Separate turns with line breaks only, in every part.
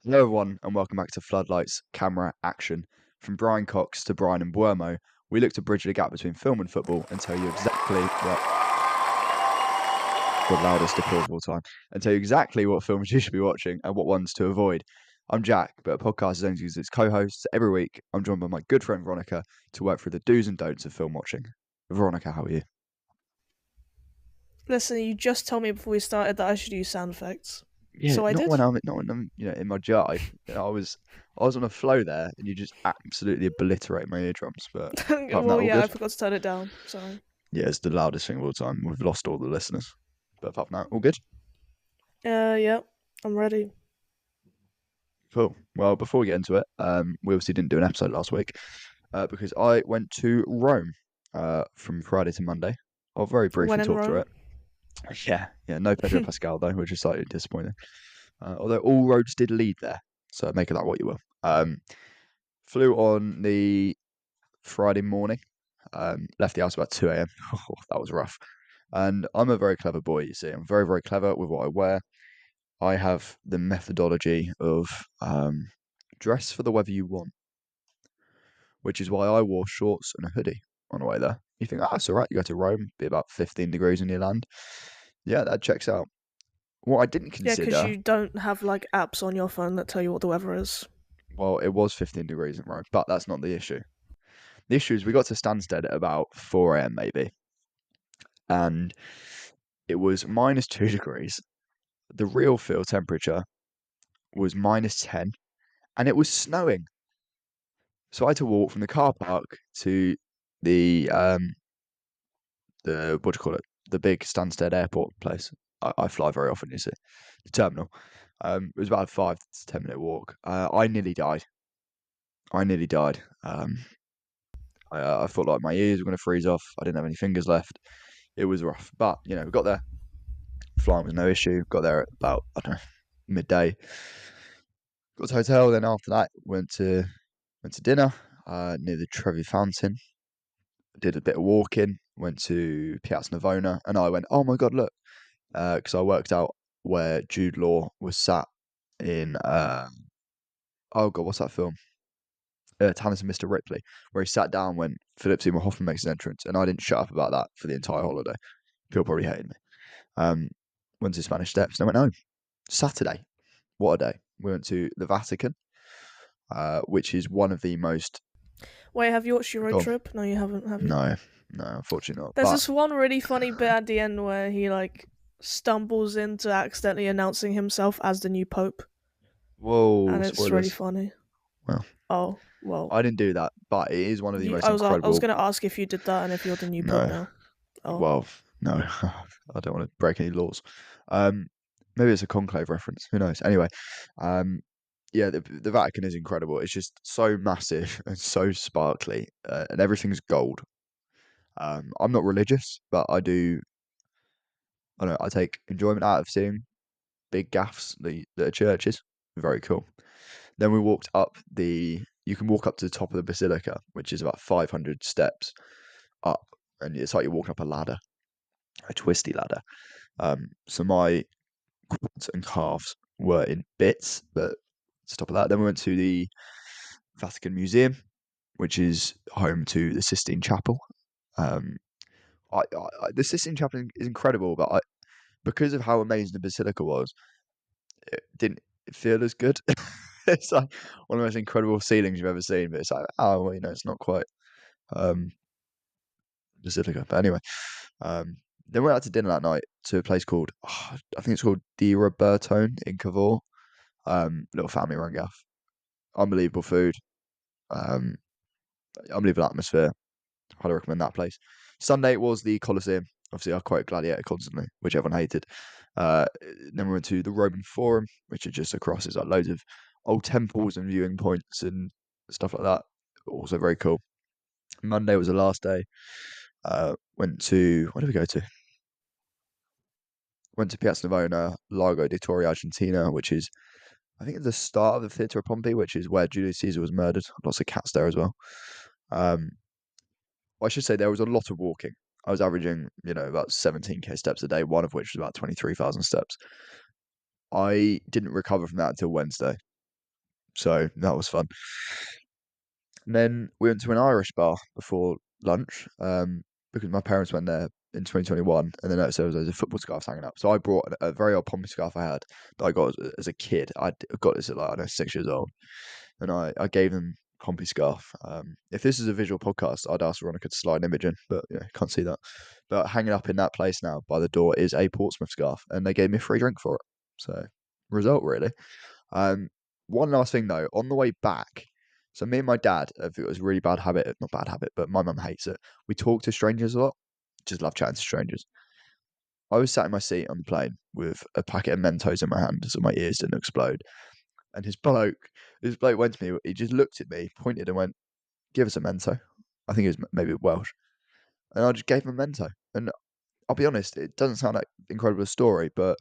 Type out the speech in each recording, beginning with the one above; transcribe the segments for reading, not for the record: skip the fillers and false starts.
Hello, everyone, and welcome back to Floodlights Camera Action. From Brian Cox to Brian and Buomo, we look to bridge the gap between film and football and tell you exactly what the loudest applause of all time, and tell you exactly what films you should be watching and what ones to avoid. I'm Jack, but a podcast is only used as co-hosts. Every week, I'm joined by my good friend Veronica to work through the do's and don'ts of film watching. Veronica, how are you?
Listen, you just told me before we started that I should use sound effects.
Yeah,
So I
not
did.
when I'm in my jive. I was on a flow there, and you just absolutely obliterate my eardrums. But apart from that,
Well,
all
yeah, I
good.
forgot to turn it down. Sorry.
Yeah, it's the loudest thing of all time. We've lost all the listeners. But apart from that, all good.
Yeah, I'm ready.
Cool. Well, before we get into it, we obviously didn't do an episode last week because I went to Rome from Friday to Monday. I'll very
When
briefly
in
talk through
Rome.
it. Yeah, no Pedro Pascal though, which is slightly disappointing. Although all roads did lead there, so make of that what you will. Flew on the Friday morning. Left the house about 2 a.m. Oh, that was rough. And I'm a very clever boy, you see. I'm very, very clever with what I wear. I have the methodology of dress for the weather you want, which is why I wore shorts and a hoodie on the way there. You think, oh, that's all right. You go to Rome, be about 15 degrees in your land. Yeah, that checks out. What I didn't
Yeah, because
consider,
you don't have like apps on your phone that tell you what the weather is.
well, it was 15 degrees in Rome, but that's not the issue. The issue is we got to Stansted at about 4 a.m. maybe, and it was minus 2 degrees. The real field temperature was minus 10, and it was snowing. So I had to walk from the car park to the what do you call it? The big Stansted Airport place. I fly very often, you see, the terminal. It was about a 5 to 10 minute walk. I nearly died. I nearly died. I thought like my ears were going to freeze off. I didn't have any fingers left. It was rough, but we got there. Flying was no issue. Got there at about I don't know midday. Got to the hotel. Then after that, went to dinner near the Trevi Fountain. Did a bit of walking. Went to Piazza Navona, and I went, "Oh my god, look!" Because I worked out where Jude Law was sat in. Oh god, what's that film? Tannis and Mr. Ripley, where he sat down when Philip Seymour Hoffman makes his entrance, and I didn't shut up about that for the entire holiday. People probably hated me. Um, went to Spanish Steps, and I went home. Saturday, what a day! We went to the Vatican, which is one of the most.
Wait, have you watched your road
Oh,
trip? No, you haven't, have you?
no, no, unfortunately not.
There's
But
this one really funny bit at the end where he like stumbles into accidentally announcing himself as the new pope,
whoa,
and it's really
spoilers.
funny.
Well,
Oh well,
I didn't do that, but it is one of the most
I was
incredible.
gonna ask if you did that and if you're the new pope
No,
now. Oh,
well, no, I don't want to break any laws. Um, maybe it's a conclave reference. Who knows? Anyway, um, yeah, the Vatican is incredible. It's just so massive and so sparkly, and everything's gold. I'm not religious, but I do. I don't know. I take enjoyment out of seeing big gaffs that are churches. Very cool. Then we walked up the. You can walk up to the top of the basilica, which is about 500 steps up, and it's like you're walking up a ladder, a twisty ladder. So my quads and calves were in bits, but to top of that, then we went to the Vatican Museum, which is home to the Sistine Chapel. Um, the Sistine Chapel is incredible, but because of how amazing the basilica was, it didn't feel as good. It's like one of the most incredible ceilings you've ever seen, but it's like, oh, well, it's not quite um, basilica. But anyway, um, then we went out to dinner that night to a place called, I think it's called Di Robertone in Cavour. Little family run gaff. Unbelievable food. Um, Unbelievable atmosphere. Highly recommend that place. Sunday was the Colosseum. Obviously, I quote Gladiator constantly, which everyone hated. Then we went to the Roman Forum, which are just across. It's like loads of old temples and viewing points and stuff like that. Also very cool. Monday was the last day. Went to where did we go to? Went to Piazza Navona, Largo di Torre Argentina, which is I think it's the start of the Theatre of Pompey, which is where Julius Caesar was murdered. Lots of cats there as well. Um, I should say there was a lot of walking. I was averaging, about 17k steps a day, one of which was about 23,000 steps. I didn't recover from that until Wednesday. So that was fun. And then we went to an Irish bar before lunch because my parents went there in 2021 and they noticed there was loads of football scarves hanging up. So I brought a very old Pompey scarf I had that I got as a kid. I got this at like, I don't know, 6 years old. And I gave them Pompey scarf. If this is a visual podcast, I'd ask Veronica to slide an image in, but can't see that. But hanging up in that place now by the door is a Portsmouth scarf, and they gave me a free drink for it. So, result really. Um, One last thing though, on the way back, so me and my dad, if it was a really bad habit, not bad habit, but my mum hates it. We talk to strangers a lot. Just love chatting to strangers. I was sat in my seat on the plane with a packet of Mentos in my hand so my ears didn't explode. And this bloke went to me, he just looked at me, pointed and went, "Give us a Mento." I think it was maybe Welsh. And I just gave him a Mento. And I'll be honest, it doesn't sound like incredible a story, but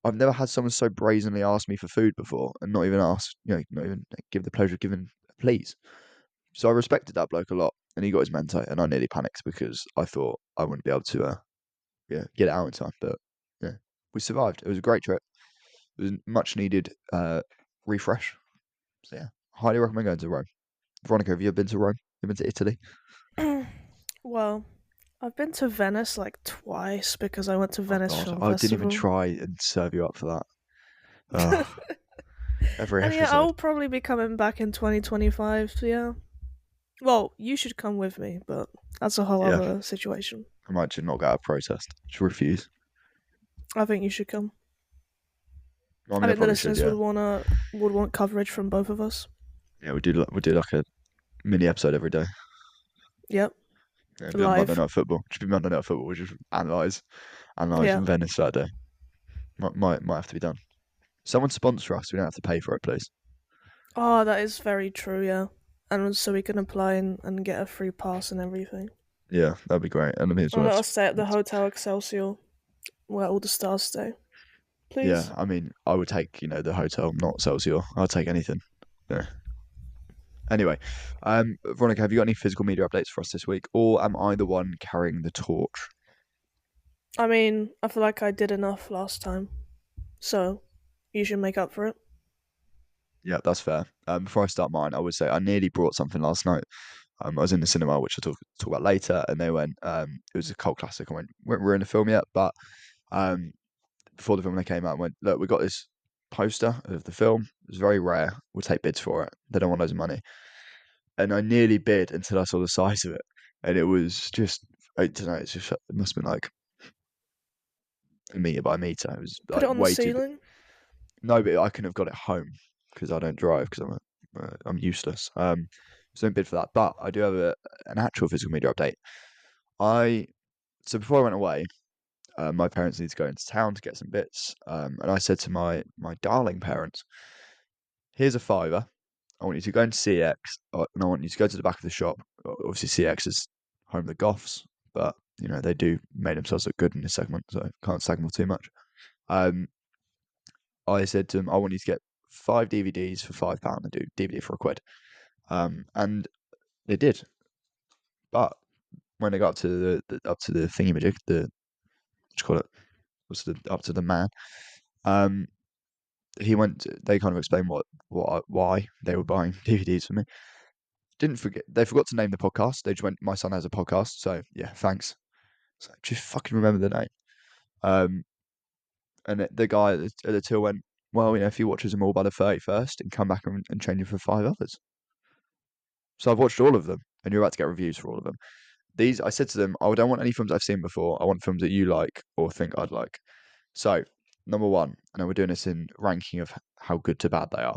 I've never had someone so brazenly ask me for food before and not even ask, not even give the pleasure of giving a please. So I respected that bloke a lot, and he got his Mento, and I nearly panicked because I thought I wouldn't be able to, get it out in time. But yeah, we survived. It was a great trip. It was a much needed refresh. So yeah, highly recommend going to Rome. Veronica, have you ever been to Rome? You been to Italy?
Well, I've been to Venice like twice because I went to
Oh
Venice
God,
Film
I didn't even
Festival.
try and serve you up for that. Oh, every
And yeah,
episode.
I'll probably be coming back in 2025, so yeah. Well, you should come with me, but that's a whole
Yeah,
other situation.
I might just not get out of protest. Just refuse.
I think you should come.
I
I
mean, I
think the
probably should.
listeners
Yeah,
would want coverage from both of us.
yeah. We do like a mini episode every day.
Yep,
Yeah, it'd be on Monday
live.
Night Football. Just be Monday Night Football. We just analyze
Yeah.
Venice that day. Might have to be done. Someone sponsor us. We don't have to pay for it, please.
Oh, that is very true. Yeah, and so we can apply and get a free pass and everything.
Yeah, that'd be great. And I mean, as
And
well.
let us stay at the Hotel Excelsior, where all the stars stay.
Yeah,
Please.
I mean, I would take the hotel, not Celsior. I'd take anything. Yeah. Anyway, Veronica, have you got any physical media updates for us this week, or am I the one carrying the torch?
I mean, I feel like I did enough last time, so you should make up for it.
Yeah, that's fair. Before I start mine, I would say I nearly brought something last night. I was in the cinema, which I'll talk about later, and they went, it was a cult classic. I went, we're in the film yet, but um, before the film they came out, I went, look, we got this poster of the film. It's very rare. We'll take bids for it. They don't want loads of money, and I nearly bid until I saw the size of it, and it was just, I don't know, it must have been like a meter by meter. It was
Put it
like
on the
way too big.
ceiling.
No, but I couldn't have got it home because I don't drive because I'm useless. So don't bid for that. But I do have an actual physical media update. I So before I went away, my parents needed to go into town to get some bits, and I said to my darling parents, "Here's a fiver. I want you to go into CX, and I want you to go to the back of the shop. Obviously, CX is home of the Goths, but they do make themselves look good in this segment, so can't slag them off too much." Um, I said to them, "I want you to get 5 DVDs for £5 and do DVD for a quid." And they did. But when they got up to the thingy majig, the what do you call it? Was up to the man. Um, they kind of explained why they were buying DVDs for me. Didn't forget. They forgot to name the podcast. They just went, "My son has a podcast." So yeah, thanks. So just fucking remember the name. Um, and the guy at the till went, "Well, if he watches them all by the 31st and come back and change it for 5 others." So I've watched all of them, and you're about to get reviews for all of them. I said to them, I don't want any films I've seen before. I want films that you like or think I'd like. So, number one, I know we're doing this in ranking of how good to bad they are.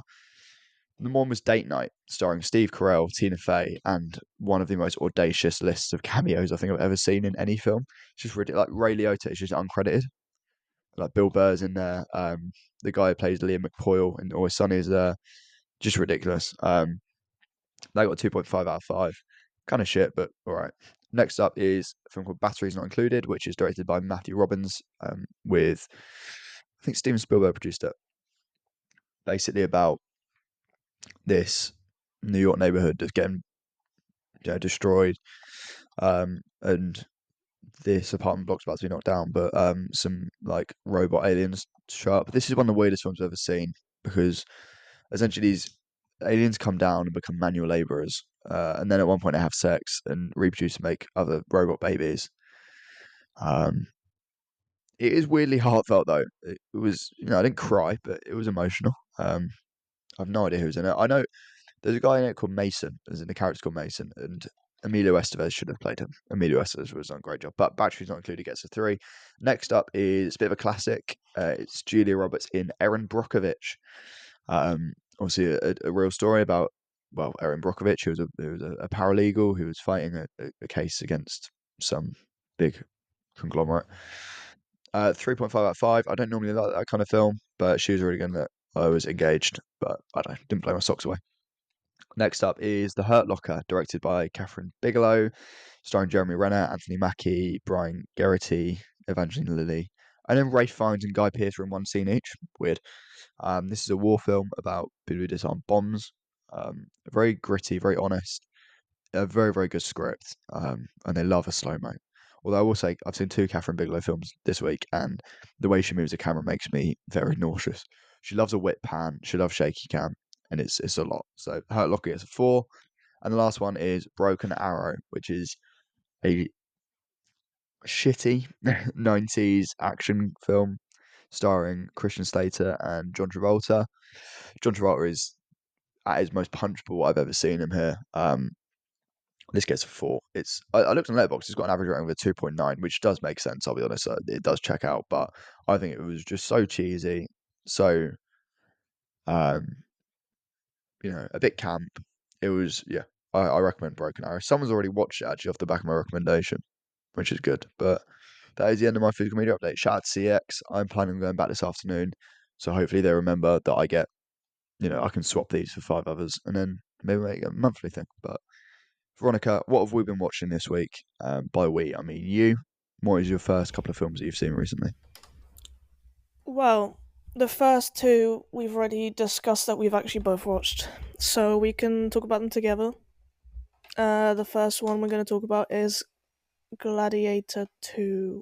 Number one was Date Night, starring Steve Carell, Tina Fey, and one of the most audacious lists of cameos I think I've ever seen in any film. It's just ridiculous. Like Ray Liotta is just uncredited. Like Bill Burr's in there. The guy who plays Liam McPoyle in Always Sunny is there. Just ridiculous. They got a 2.5 out of 5. Kind of shit, but all right. Next up is a film called Batteries Not Included, which is directed by Matthew Robbins, with I think Steven Spielberg produced it. Basically about this New York neighborhood that's getting destroyed, and this apartment block's about to be knocked down, but some like robot aliens show up. This is one of the weirdest films I've ever seen because essentially these aliens come down and become manual laborers, and then at one point they have sex and reproduce and make other robot babies. Um, it is weirdly heartfelt though. It was, I didn't cry, but it was emotional. I've no idea who's in it. I know there's a guy in it called Mason, as in the character called Mason, and Emilio Estevez should have played him. Emilio Estevez was done a great job, but Battery's not included, gets a 3. Next up is a bit of a classic. It's Julia Roberts in Erin Brockovich. Obviously, a real story about, well, Erin Brockovich, who was a paralegal who was fighting a case against some big conglomerate. 3.5 out of 5. I don't normally like that kind of film, but she was really good in it. I was engaged, but I don't know, didn't blow my socks away. Next up is The Hurt Locker, directed by Catherine Bigelow, starring Jeremy Renner, Anthony Mackie, Brian Geraghty, Evangeline Lilly, and then Ralph Fiennes and Guy Pearce are in one scene each. Weird. This is a war film about people who disarm bombs. Very gritty, very honest, a very, very good script, and they love a slow mo. Although I will say, I've seen 2 Catherine Bigelow films this week, and the way she moves the camera makes me very nauseous. She loves a whip pan, she loves shaky cam, and it's a lot. So Hurt Locker gets a 4, and the last one is Broken Arrow, which is a shitty 90s action film starring Christian Slater and John Travolta. John Travolta is at his most punchable I've ever seen him here. This gets a 4. I looked on Letterboxd. It's got an average rating of a 2.9, which does make sense. I'll be honest, it does check out. But I think it was just so cheesy, so um, a bit camp. It was, yeah. I recommend Broken Arrow. Someone's already watched it actually off the back of my recommendation, which is good. But that is the end of my physical media update. Shout out to CX. I'm planning on going back this afternoon, so hopefully they remember that I can swap these for 5 others, and then maybe make a monthly thing. But Veronica, what have we been watching this week? By we, I mean you. What is your first couple of films that you've seen recently?
Well, the first two we've already discussed that we've actually both watched, so we can talk about them together. The first one we're going to talk about is Gladiator 2.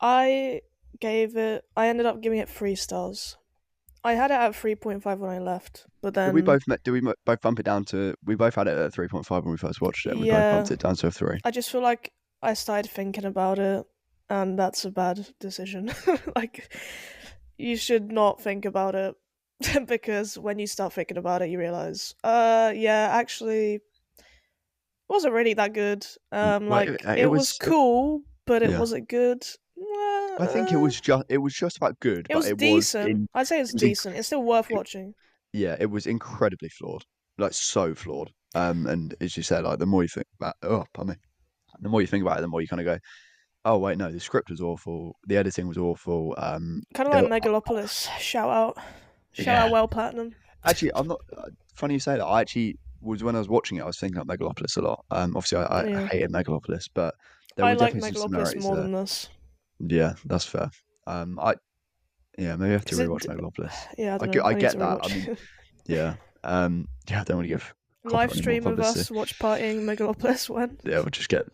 I ended up giving it 3 stars. I had it at 3.5 when I left, but
Did we
then,
both both bump it down to? We both had it at 3.5 when we first watched it, and we both
yeah,
bumped it down to a 3.
I just feel like I started thinking about it, and that's a bad decision. Like, you should not think about it, because when you start thinking about it, you realize, yeah, actually, it wasn't really that good.
Well, it
It was
was,
cool, but it
yeah.
wasn't good.
I think it was just about good,
It
but
was decent. I'd say it's
it was
decent. It's still worth watching.
yeah, it was incredibly flawed, like so flawed. And as you said, like the more you think about, oh, pardon me, the more you think about it, the more you kind of go, oh wait, no, the script was awful, the editing was awful.
Kind of
There
like
were,
Megalopolis. Shout out,
yeah,
Well Platinum.
actually, I'm not. Funny you say that. I actually was when I was watching it, I was thinking about Megalopolis a lot. Obviously, I
Yeah,
hated Megalopolis, but there
I
were
like
definitely some
Megalopolis
similarities
more
there.
than this
Yeah, that's fair. I Yeah, maybe I have to
because it.
rewatch Megalopolis.
Yeah, I
I
don't
get,
know.
I
I need
get
to
that. I mean,
rewatch.
yeah, yeah. I don't want to give
Live
Copper any more
stream of
publicity.
us watch partying Megalopolis when
Yeah, I'll just
live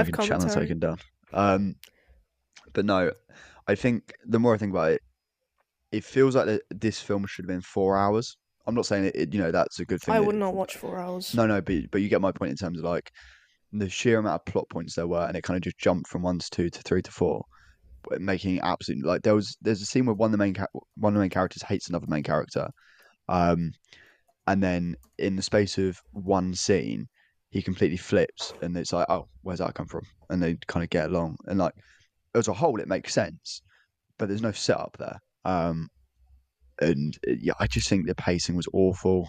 fucking channel
commentary.
taken down. Um, but no, I think the more I think about it, it feels like this film should have been 4 hours. I'm not saying that's a good thing
I
that
would not watch 4 hours.
no, but you get my point in terms of like the sheer amount of plot points there were, and it kind of just jumped from 1 to 2 to 3 to 4, making absolutely like there's a scene where one of the main characters hates another main character, um, and then in the space of one scene, he completely flips, and it's like, oh, where's that come from? And they kind of get along, and like as a whole, it makes sense, but there's no setup there. And yeah, I just think the pacing was awful.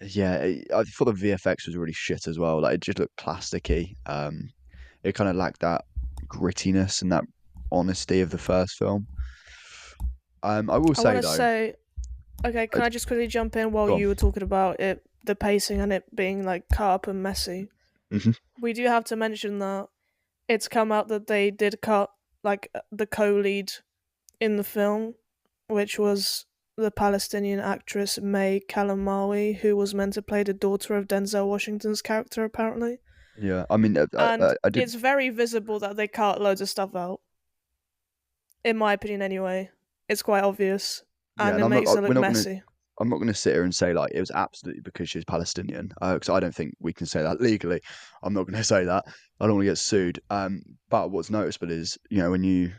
Yeah, I thought the VFX was really shit as well. Like it just looked plasticky. It kind of lacked that grittiness and that honesty of the first film. I will
I
say
want to
though,
say, okay,
uh,
can I just quickly jump in while
go on.
you were talking about it, the pacing and it being like cut up and messy?
Hmm.
We do have to mention that it's come out that they did cut like the co-lead in the film, which was the Palestinian actress May Kalamawi, who was meant to play the daughter of Denzel Washington's character, apparently.
Yeah, I mean,
And
I did.
it's very visible that they cut loads of stuff out, in my opinion, anyway. It's quite obvious,
Yeah,
and
and
it
I'm not.
makes it
We're
look
not going to.
messy.
I'm not going to sit here and say like it was absolutely because she's Palestinian, because I don't think we can say that legally. I'm not going to say that. I don't want to get sued. But what's noticeable is, when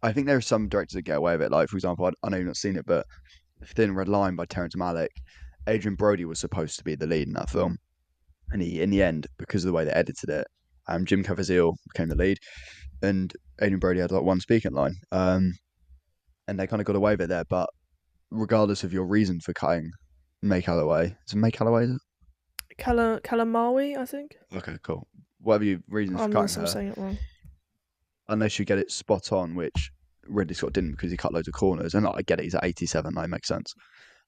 I think there are some directors that get away with it. Like, for example, I know you've not seen it, but Thin Red Line by Terrence Malick, Adrian Brody was supposed to be the lead in that film, and in the end, because of the way they edited it, Jim Caviezel became the lead, and Adrian Brody had like one speaking line, and they kind of got away with it there. But regardless of your reason for cutting May Calloway, is it May Calloway? Is it?
Kalamawi, I think.
Okay, cool. Whatever your reasons for cutting
Unless I'm
her,
saying it wrong.
unless you get it spot on, which Ridley Scott didn't because he cut loads of corners. And like, I get it, he's at 87, that makes sense.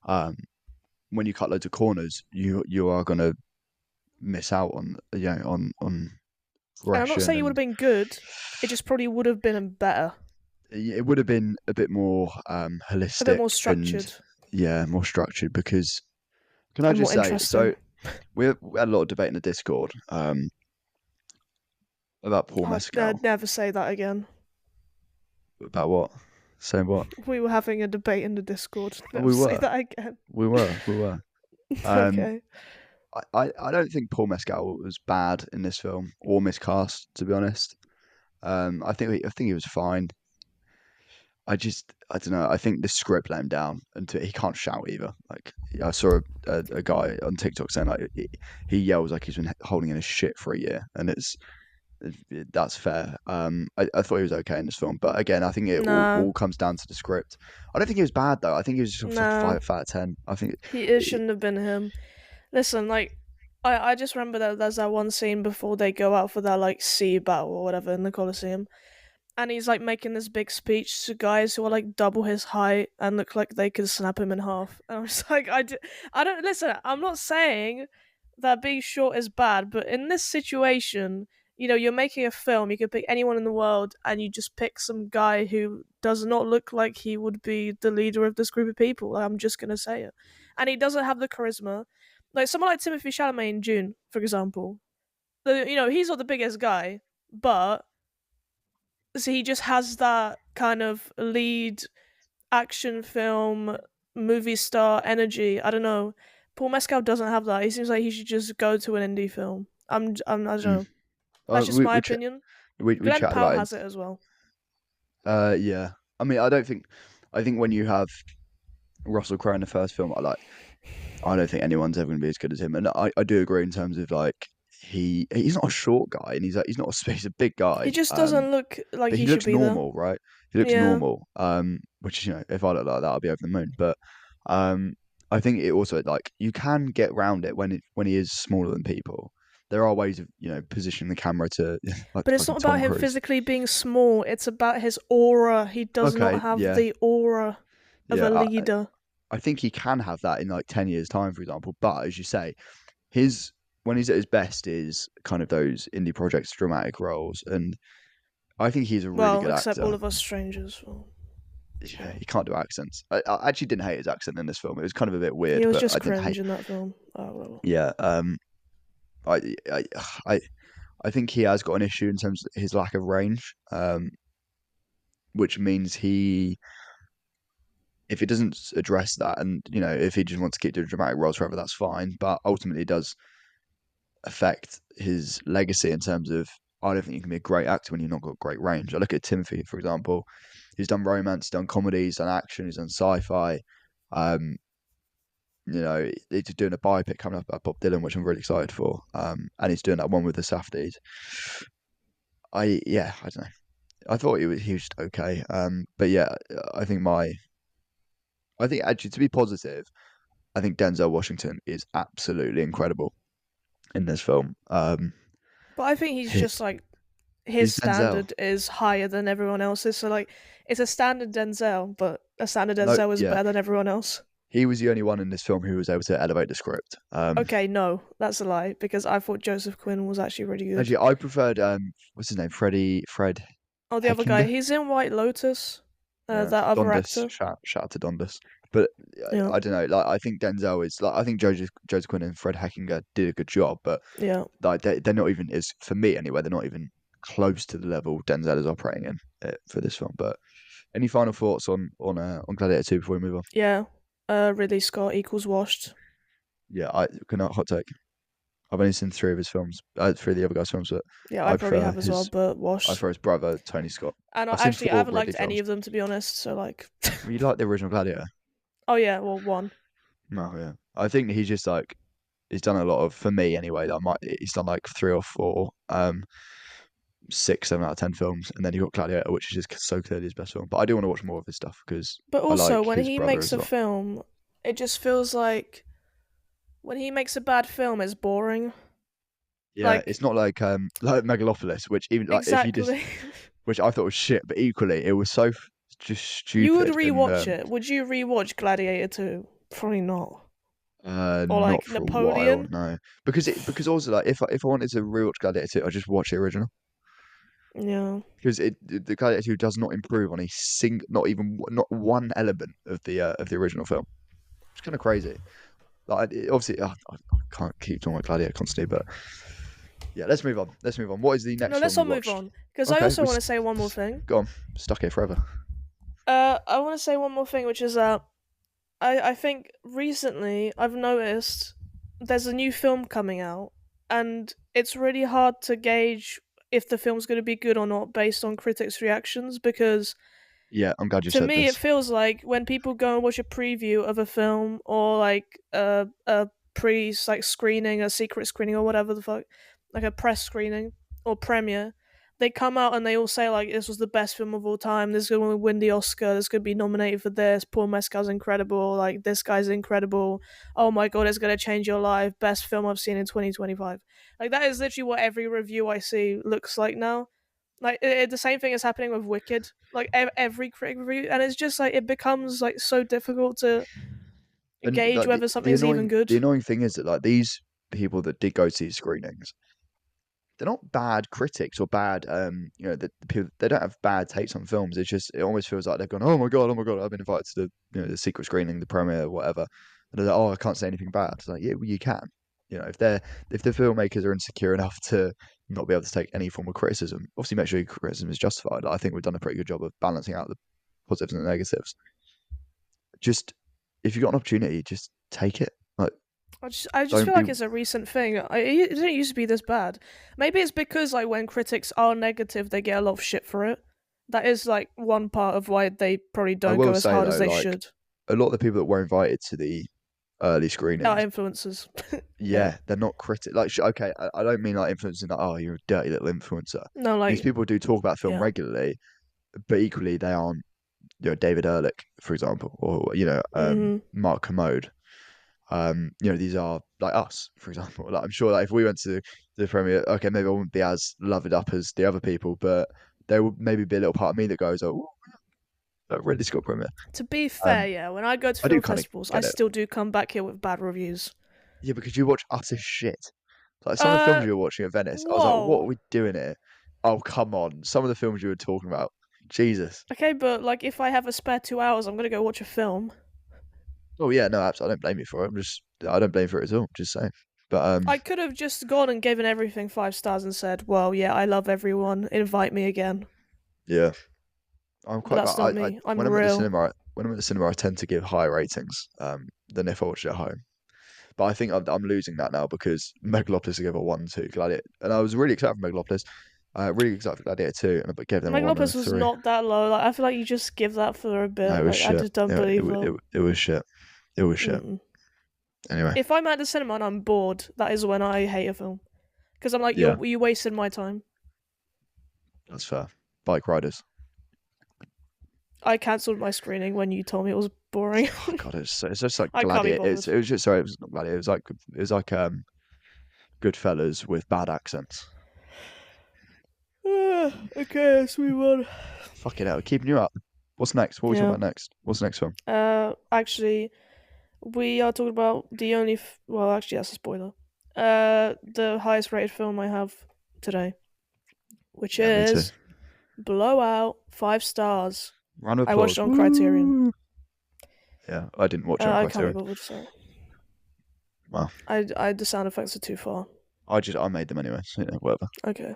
Um, when you cut loads of corners, you are gonna miss out on on
And I'm not
aggression,
saying it would have
and
been good. It just probably would have been better,
it would have been a bit more
a bit
holistic
more
and
structured,
more structured. Because can I
and
just
more
say, so
interesting.
we had a lot of debate in the Discord about Paul
I'd
Mescal.
never say that again.
About what? Saying what?
We were having a debate in the Discord. Never
We
say
were,
that again.
we were. Um,
Okay.
I don't think Paul Mescal was bad in this film or miscast, to be honest. I think he was fine. I don't know. I think the script let him down, and he can't shout either. Like I saw a guy on TikTok saying like he yells like he's been holding in his shit for a year, and that's fair. I thought he was okay in this film, but again, I think it
Nah,
all comes down to the script. I don't think he was bad though. I think he was just like a
nah.
5 out of 10. I think
It shouldn't have been him. Listen, like, I just remember that there's that one scene before they go out for that, like, sea battle or whatever in the Colosseum. And he's, like, making this big speech to guys who are, like, double his height and look like they could snap him in half. And I'm just like, I don't, listen, I'm not saying that being short is bad, but in this situation, you're making a film, you could pick anyone in the world, and you just pick some guy who does not look like he would be the leader of this group of people. Like, I'm just gonna say it. And he doesn't have the charisma. Like someone like Timothy Chalamet in June, for example. He's not the biggest guy, but he just has that kind of lead action film movie star energy. I don't know. Paul Mescal doesn't have that. He seems like he should just go to an indie film. I don't
mm.
know. That's just my
we
opinion.
we
Glenn
chatted
Powell
about it.
has it as well.
Yeah. I mean, I don't think. I think when you have Russell Crowe in the first film, I don't think anyone's ever going to be as good as him. And I do agree in terms of like he's not a short guy, and he's not a he's a big
He
guy.
just doesn't look like
But he
he should
looks
be there.
normal, right? He looks
Yeah,
normal. Which if I look like that, I'll be over the moon. But um, I think it also like you can get around it when he is smaller than people. There are ways of positioning the camera to like
but it's
fucking
not about
Tom
him
Cruise.
physically being small. It's about his aura. He does not
Okay,
have
yeah,
the aura of
yeah.
a leader.
I think he can have that in like 10 years' time, for example. But as you say, his when he's at his best is kind of those indie projects, dramatic roles, and I think he's a really
Well,
good
except
actor.
all of us strangers. Well,
Yeah,
yeah.
he can't do accents. I actually didn't hate his accent in this film. It was kind of a bit weird,
He was
but
just
I didn't hate.
cringe in that film. Oh well.
Yeah, I, I, I, I think he has got an issue in terms of his lack of range, which means if he doesn't address that, and if he just wants to keep doing dramatic roles forever, that's fine. But ultimately, it does affect his legacy in terms of I don't think you can be a great actor when you've not got great range. I look at Timothy, for example. He's done romance, done comedy, he's done action, he's done sci-fi. Um, he's doing a biopic coming up about Bob Dylan, which I'm really excited for. And he's doing that one with the Safdies. I don't know. I thought he was just okay. But yeah, I think I think actually to be positive, I think Denzel Washington is absolutely incredible in this film.
But I think he's
He,
just like his
he's Denzel.
standard is higher than everyone else's. So like it's a standard Denzel, but a standard
No,
Denzel is
yeah,
better than everyone else.
he was the only one in this film who was able to elevate the script.
Okay, no, that's a lie because I thought Joseph Quinn was actually really good.
Actually, I preferred what's his name, Fred
Oh, the other guy,
Heckinger.
he's in White Lotus.
Yeah,
That other
Dondas.
actor.
Shout out to Dondas. But
Yeah,
I don't know. Like I think Denzel is like I think Joseph Quinn and Fred Heckinger did a good job, but
yeah,
like they're not even as for me anyway. They're not even close to the level Denzel is operating in for this film. But any final thoughts on Gladiator 2 before we move on?
yeah. Ridley Scott equals washed.
Yeah, I cannot hot take. I've only seen three of his films, three of the other guy's films, but
Yeah, I
I
probably
prefer
have as well,
his
but
I
washed.
prefer his brother Tony Scott.
And
I've seen
I
four
haven't
Ridley
liked any
films.
of them to be honest. So like,
Well, you like the original Gladiator?
oh yeah, well one.
No, yeah. I think he's just like he's done a lot of for me anyway. That might he's done like three or four, six, 7 out of 10 films, and then you got Gladiator, which is just so clearly his best film. But I do want to watch more of his stuff because
But
I
also,
like
when
his
he
brother
makes
as
a
well.
film, it just feels like when he makes a bad film, it's boring.
Yeah,
Like
it's not like like Megalopolis, which even like if you just
exactly.
which I thought was shit, but equally it was so just
You would
stupid and
rewatch it. Would you rewatch Gladiator 2? Probably not. Or
not
like
for a while,
Napoleon?
no, because also like if I wanted to rewatch Gladiator 2, I just watch the original
Yeah.
because the Gladiator 2 does not improve on a not even not one element of the original film. It's kind of crazy. Like obviously, I can't keep talking about Gladiator constantly, but yeah, let's move on. Let's move on. What is the
No,
next
let's
film
all
you
move
watched?
on. Because I
Okay,
also want to say one more thing.
go on. Stuck here forever.
I want to say one more thing, which is that I think recently I've noticed there's a new film coming out, and it's really hard to gauge if the film's going to be good or not based on critics' reactions because
Yeah, I'm glad you
to
said
me, it
this.
feels like when people go and watch a preview of a film or like a pre like screening, a secret screening or whatever the fuck, like a press screening or premiere, they come out and they all say like this was the best film of all time. This is going to win the Oscar. This could be nominated for this. Paul Mescal's incredible. Like this guy's incredible. Oh my god, it's going to change your life. Best film I've seen in 2025. Like that is literally what every review I see looks like now. Like the same thing is happening with Wicked. Like every critic review, and it's just like it becomes like so difficult to
And
gauge
like
whether something's even good.
the annoying thing is that like these people that did go to these screenings, they're not bad critics or bad the people they don't have bad takes on films. It's just it almost feels like they've gone, oh my god, I've been invited to the secret screening, the premiere, whatever. And they're like, oh, I can't say anything bad. It's like, yeah, well, you can. If the filmmakers are insecure enough to not be able to take any form of criticism, obviously make sure your criticism is justified. Like, I think we've done a pretty good job of balancing out the positives and the negatives. Just if you've got an opportunity, just take it. Like,
I just
don't
feel
be.
like it's a recent thing. It didn't used to be this bad. Maybe it's because like when critics are negative, they get a lot of shit for it. That is like one part of why they probably
I
don't
will
go as
say
hard as
though,
they
like
should.
a lot of the people that were invited to the early
Our
screenings,
influencers, yeah.
yeah, they're not critic. Like, okay, I don't mean like influencing that. Oh, you're a dirty little influencer.
No,
These
like
people do talk about film
yeah.
regularly, but equally they aren't. David Ehrlich, for example, or
Hmm.
Mark Commode. These are like us, for example. Like, I'm sure that if we went to the premiere, okay, maybe I wouldn't be as loved up as the other people, but there would maybe be a little part of me that goes, "Oh, that really Scott premiere."
To be fair,
Um,
yeah, when I go to
I do
film
kind of
festivals, I
get it.
still do come back here with bad reviews.
Yeah, because you watch utter shit. Like some of the films
Uh,
you were watching at Venice, I was like, "What are
whoa.
we doing here?" Oh, come on! Some of the films you were talking about, Jesus.
Okay, but like if I have a spare 2 hours, I'm gonna go watch a film.
Oh yeah, no, absolutely. I don't blame you for it. I don't blame you for it at all. Just saying. But
I could have just gone and given everything 5 stars and said, "Well, yeah, I love everyone. Invite me again."
yeah, I'm
But
quite.
that's not
I
me. I'm
when I'm at the
real.
cinema, I tend to give higher ratings than if I watched it at home. But I think I'm losing that now because Megalopolis gave a 1-2 Gladiator, and I was really excited for Megalopolis. Really excited for Gladiator 2, and I gave them a 1 and a
Megalopus was
3.
not that low. Like I feel like you just give that for a
No,
bit.
it was
Like I
shit.
just don't believe that.
It was shit. It was shit.
Mm-mm.
Anyway,
If I'm at the cinema and I'm bored, that is when I hate a film because I'm like,
yeah,
you wasted my time.
that's fair. Bike riders.
I cancelled my screening when you told me it was boring.
Oh God, it's just like
I can't be
Gladiator.
bothered.
It was just sorry, it was not Gladiator. It was like Goodfellas with bad accents.
Okay, let's move on.
Fucking hell, keeping you up. What's next? What are we talking
Yeah.
about next? What's the next film?
Actually, we are talking about the only. Well, actually, that's a spoiler. The highest rated film I have today, which
Yeah, me too.
is Blowout, 5 stars.
Round of
I watched it
applause.
on Criterion.
Woo! Yeah, I didn't watch it on
I can't be
Criterion.
bothered. Sorry.
Well,
The sound effects are too far.
I made them anyway. So, whatever.
Okay.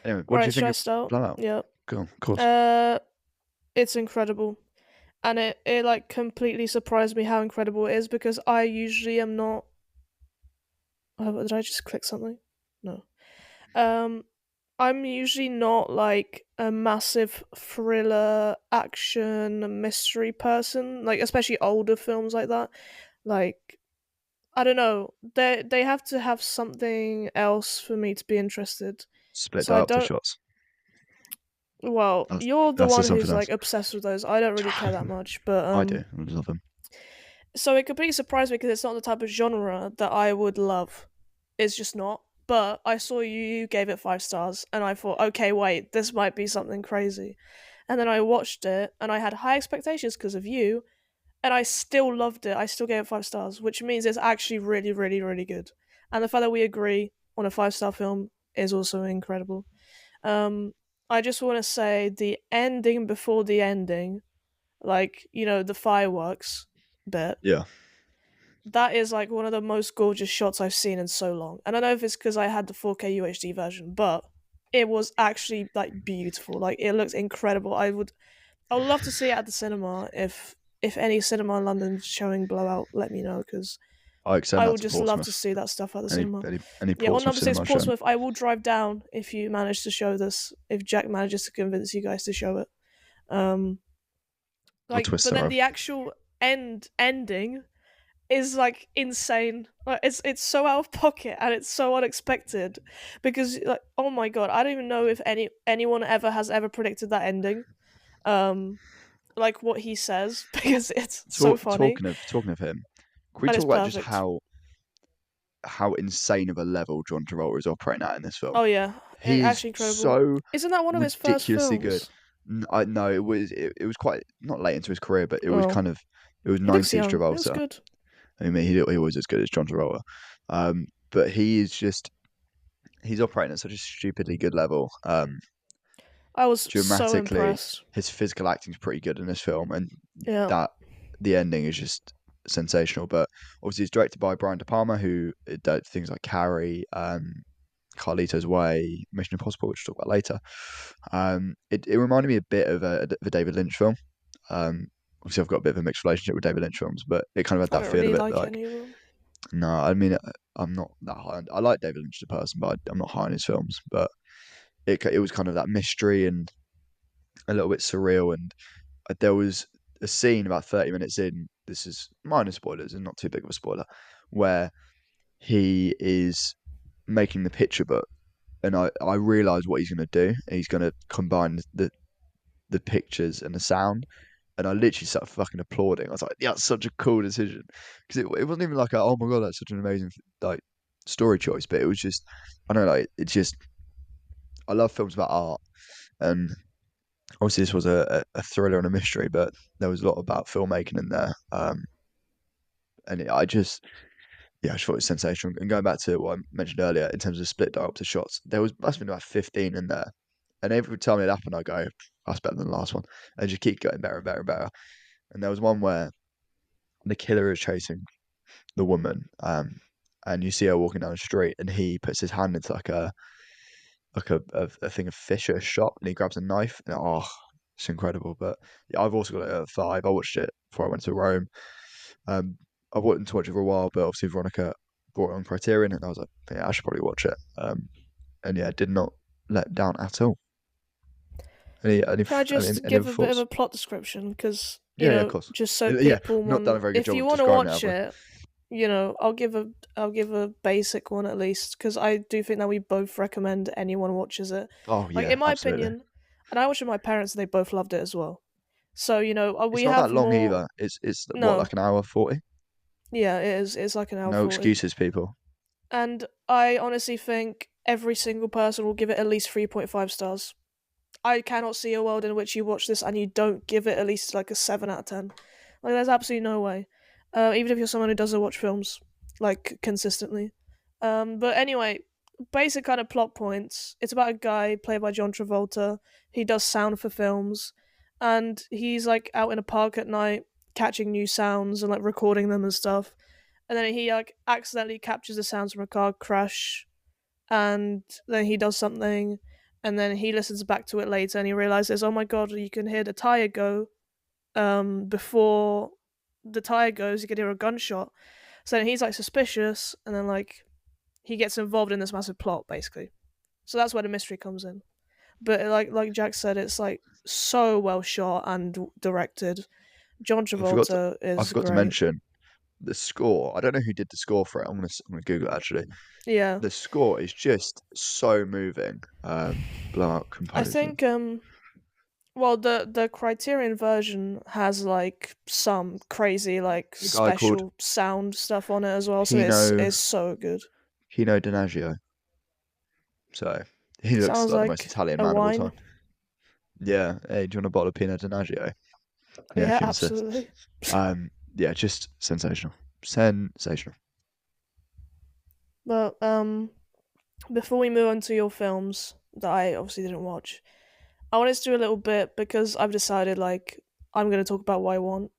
Anyway, what do you
Right. Should
think
I
of
start?
Blowout?
Yeah.
Cool, of course.
Uh, it's incredible. and it like completely surprised me how incredible it is because I usually am not. Oh, did I just click something? No. Um, I'm usually not like a massive thriller, action, mystery person. Like especially older films like that. Like I don't know. They have to have something else for me to be interested.
Split
So I
diopter
don't.
shots.
Well,
That's
you're the
that's
one
just something
who's like
else.
obsessed with those. I don't really care that much, but
I do. I love them.
so it completely surprised me because it's not the type of genre that I would love. It's just not. But I saw you gave it 5 stars, and I thought, okay, wait, this might be something crazy. And then I watched it, and I had high expectations because of you, and I still loved it. I still gave it 5 stars, which means it's actually really, really, really good. And the fact that we agree on a 5 star film is also incredible. Um, I just want to say the ending before the ending, like the fireworks bit,
Yeah.
that is like one of the most gorgeous shots I've seen in so long. And I don't know if it's because I had the 4K UHD version, but it was actually like beautiful. Like it looks incredible. I would love to see it at the cinema. If any cinema in London's showing Blowout, let me know because
I extend
I
that
would
to
just love to
Portsmouth.
see that stuff at the
Any
cinema.
any any
Yeah, on
Portsmouth
number six,
cinema shown.
Portsmouth. I will drive down if you manage to show this. If Jack manages to convince you guys to show it. Um,
I'll
like,
twist
but
their
then
arm.
the actual ending is like insane. Like, it's so out of pocket and it's so unexpected because like oh my god, I don't even know if anyone ever has ever predicted that ending. Um, like what he says because it's so funny
Talking of him, can we
and it's
talk about just
perfect.
how insane of a level John Travolta is operating at in this film?
Oh yeah,
He is
actually incredible.
so
Isn't that one of his first
ridiculously good.
films?
I know it was quite not late into his career, but
Oh,
it was
he looks
90s
young. It was
Travolta.
good.
I mean, he was as good as John Travolta, but he's operating at such a stupidly good level.
I was so
Dramatically,
impressed.
his physical acting is pretty good in this film, and
Yeah,
that the ending is just sensational. But obviously, it's directed by Brian De Palma, who did things like Carrie, Carlito's Way, Mission Impossible, which we'll talk about later. It reminded me a bit of a David Lynch film. Um, Obviously, I've got a bit of a mixed relationship with David Lynch films, but it kind of had
I
that
don't
feel of
really
it.
like
Like,
any of them.
no, I mean, I'm not that high. I like David Lynch as a person, but I'm not high on his films. But it was kind of that mystery and a little bit surreal. And there was a scene about 30 minutes in. This is minor spoilers and not too big of a spoiler, where he is making the picture book, and I realize what he's going to do. He's going to combine the pictures and the sound, and I literally started fucking applauding. I was like, "Yeah, that's such a cool decision," because it wasn't even like, "Oh my god, that's such an amazing like story choice," but it was just, I don't know, like it's just I love films about art, and obviously this was a thriller and a mystery, but there was a lot about filmmaking in there, and yeah, I just thought it was sensational. And going back to what I mentioned earlier in terms of split diopter shots, there was must have been about 15 in there. And every time it happened, I go, that's better than the last one. And just keep getting better and better and better. And there was one where the killer is chasing the woman, and you see her walking down the street, and he puts his hand into a thing of fish at a shop, and he grabs a knife, and it's incredible. But yeah, I've also got it at 5. I watched it before I went to Rome. Um, I've wanted to watch it for a while, but obviously Veronica brought it on Criterion, and I was like, yeah, I should probably watch it. And yeah, did not let down at all.
Can I just
Any
give
other
a bit of
thoughts?
a plot description? Because,
Yeah, yeah, of course.
just so
Yeah,
people
not done a
want,
very good
if
job
you
of
want to
describing it,
watch
have we?
it, I'll give a basic one at least, because I do think that we both recommend anyone watches it.
Oh
Like,
yeah,
in my
absolutely.
opinion, and I watched it with my parents and they both loved it as well. So,
It's
we
not that
have
long
more.
either. It's what,
No,
like an hour 40?
yeah, it is. It's like an hour
No
40.
excuses, people.
And I honestly think every single person will give it at least 3.5 stars. I cannot see a world in which you watch this and you don't give it at least like a 7 out of 10. Like, there's absolutely no way. Even if you're someone who doesn't watch films, like, consistently. But anyway, basic kind of plot points. It's about a guy played by John Travolta. He does sound for films. And he's, like, out in a park at night catching new sounds and, like, recording them and stuff. And then he, like, accidentally captures the sounds from a car crash and then he does something, and then he listens back to it later and he realizes, oh my god, you can hear the tire go, before the tire goes, you can hear a gunshot. So then he's like suspicious, and then like he gets involved in this massive plot, basically. So that's where the mystery comes in. But like Jack said, it's like so well shot and directed. John
I forgot to,
Travolta
I
is
forgot to
great.
mention the score. I don't know who did the score for it. I'm gonna Google it actually.
Yeah,
The score is just so moving. Blowout
I
composer.
think well the Criterion version has like some crazy like
The guy called
special sound stuff on it as well, so
Hino
it's so good.
Hino Donaggio. So he looks
Sounds
like the most
like
Italian
a
man of all time.
wine.
Yeah. Hey, do you want a bottle of Pinot Donaggio? Yeah,
Yeah,
if you insist.
absolutely.
Yeah, just sensational. Sensational.
But before we move on to your films that I obviously didn't watch, I wanted to do a little bit because I've decided like I'm going to talk about what I want.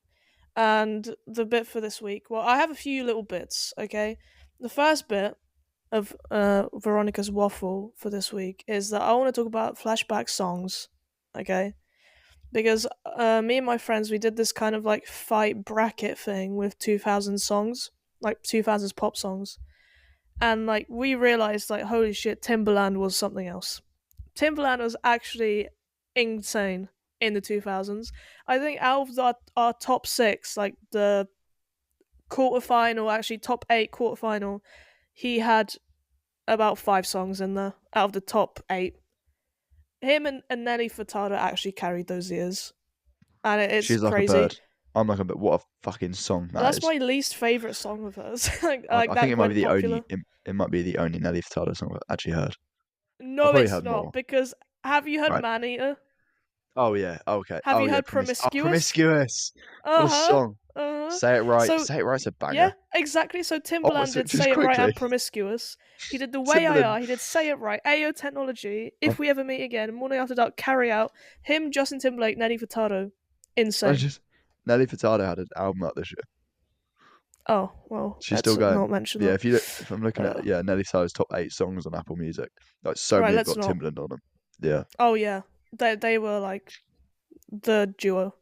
And the bit for this week, well, I have a few little bits. Okay, the first bit of Veronica's waffle for this week is that I want to talk about flashback songs. Okay, because me and my friends we did this kind of like fight bracket thing with 2000 songs, like 2000s pop songs, and like we realized like holy shit, Timberland was something else. Timberland was actually insane in the 2000s. I think out of our top six, like the quarterfinal, actually top eight quarterfinal, he had about five songs in there out of the top eight. Him and Nelly Furtado actually carried those years, and it's
She's like a
crazy.
bird. I'm like a bird. What a fucking song that
That's
is.
my least favorite song of hers. like
I think
that
it might be
went
the only.
popular.
It might be the only Nelly Furtado song I've actually heard. I've
No,
probably
it's
heard
not
more.
because have you heard
Right.
Man Eater?
Oh yeah. Okay.
Have
Oh
you
yeah.
heard Promiscuous?
Promiscuous. What
Uh
a
huh.
song.
Uh huh.
Say it right.
So
Say it right's a
yeah,
banger.
exactly. So
Oh,
Timberland
so
did
just
Say It Right
quickly,
and Promiscuous. He did The Way I
Timberland.
Are. He did Say It Right. Ayo Technology.
I,
If We Ever Meet Again. Morning After Dark. Carry Out. Him, Justin Timberlake, Nelly Furtado.
I
Insane.
just Nelly Furtado had an album out this year.
Oh well,
She's
let's
still going.
not mention
Yeah.
that.
If I'm looking at
Uh,
Nelly Furtado's top 8 songs on Apple Music, like so
right,
many have
let's
got
not.
Timberland on them. Yeah.
Oh yeah, they were like the duo.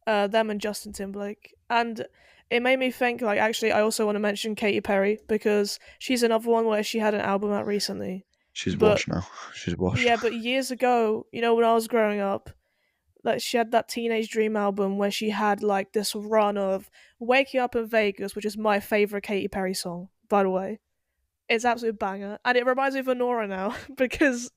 Them and Justin Timberlake, and it made me think. Like, actually, I also want to mention Katy Perry because she's another one where she had an album out recently.
She's
But
washed now. She's washed.
yeah, but years ago, when I was growing up, like she had that Teenage Dream album where she had like this run of "Waking Up in Vegas," which is my favorite Katy Perry song, by the way. It's absolute banger, and it reminds me of Honora now because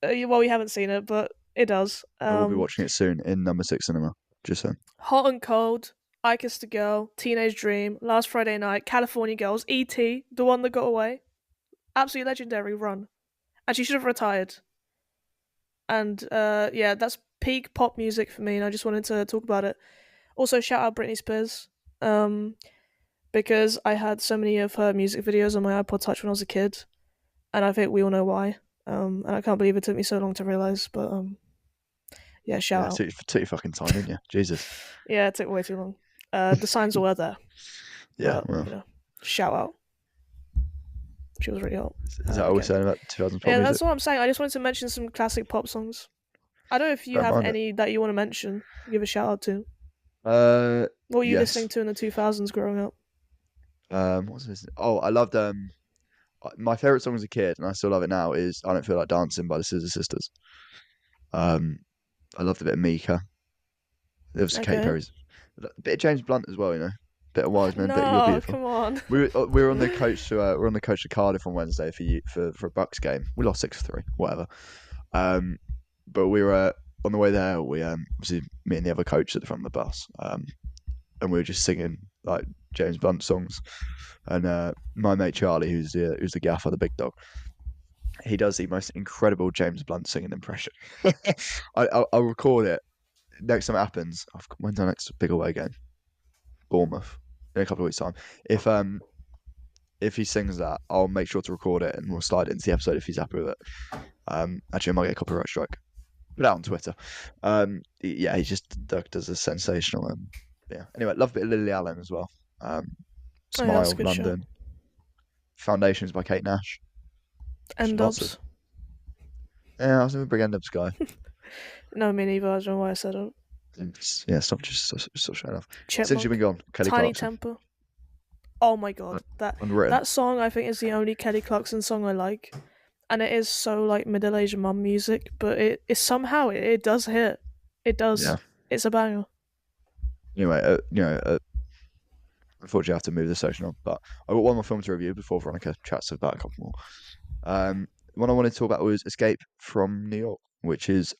well, we haven't seen it, but it does.
I will be watching it soon in number 6 cinema. Just saying.
Hot and Cold, I Kissed a Girl, Teenage Dream, Last Friday Night, California Girls, E.T., The One That Got Away. Absolutely legendary run. And she should have retired. And yeah, that's peak pop music for me, and I just wanted to talk about it. Also, shout out Britney Spears, um, because I had so many of her music videos on my iPod Touch when I was a kid, and I think we all know why. And I can't believe it took me so long to realize, but yeah, shout
Yeah,
out.
took your fucking time, didn't you? Jesus.
Yeah, it took way too long. The signs were there,
Yeah,
but
well,
shout out. She was really hot.
is that all we're
Again,
saying about 2000s pop
yeah,
music?
that's what I'm saying. I just wanted to mention some classic pop songs. I don't know if you
Don't
have
mind it.
any that you want to mention. Give a shout out to.
Uh,
What were you listening
yes.
to in the 2000s growing up?
What's this? Oh, I loved my favorite song as a kid, and I still love it now. Is "I Don't Feel Like Dancing" by the Scissor Sisters. Um, I loved a bit of Mika. There was Katy
Okay.
Perry's, a bit of James Blunt as well. Bit of Wise Men, bit of You're
No,
Beautiful.
come on.
We were on the coach to we're on the coach to Cardiff on Wednesday for a Bucks game. We lost 6-3, whatever. Um, but we were on the way there. We obviously me and the other coach at the front of the bus. And we were just singing like James Blunt songs. And my mate Charlie, who's the gaffer, the big dog, he does the most incredible James Blunt singing impression. I'll record it next time it happens. When's our next big away game? Bournemouth in a couple of weeks' time. If he sings that, I'll make sure to record it and we'll slide it into the episode if he's happy with it. Actually, I might get a copyright strike. Put it out on Twitter. Yeah, he just does a sensational. Yeah. Anyway, love a bit of Lily Allen as well.
Oh, yeah, that's a
Smile,
good show.
London. Foundations by Kate Nash. Just
End
lots of.
ups.
Yeah, I was a big end ups guy.
No, me neither. I don't know why I said it.
Yeah, stop just stop showing off. Since you've been
Chipmunk,
gone, Kelly
Tiny
Clarkson,
Temper. Oh my god,
unwritten.
that song I think is the only Kelly Clarkson song I like, and it is so like middle aged mum music, but it somehow it does hit. It does.
Yeah.
It's a banger.
Anyway, unfortunately, I have to move this section on, but I've got one more film to review before Veronica chats about a couple more. Um, one I wanted to talk about was Escape from New York, which is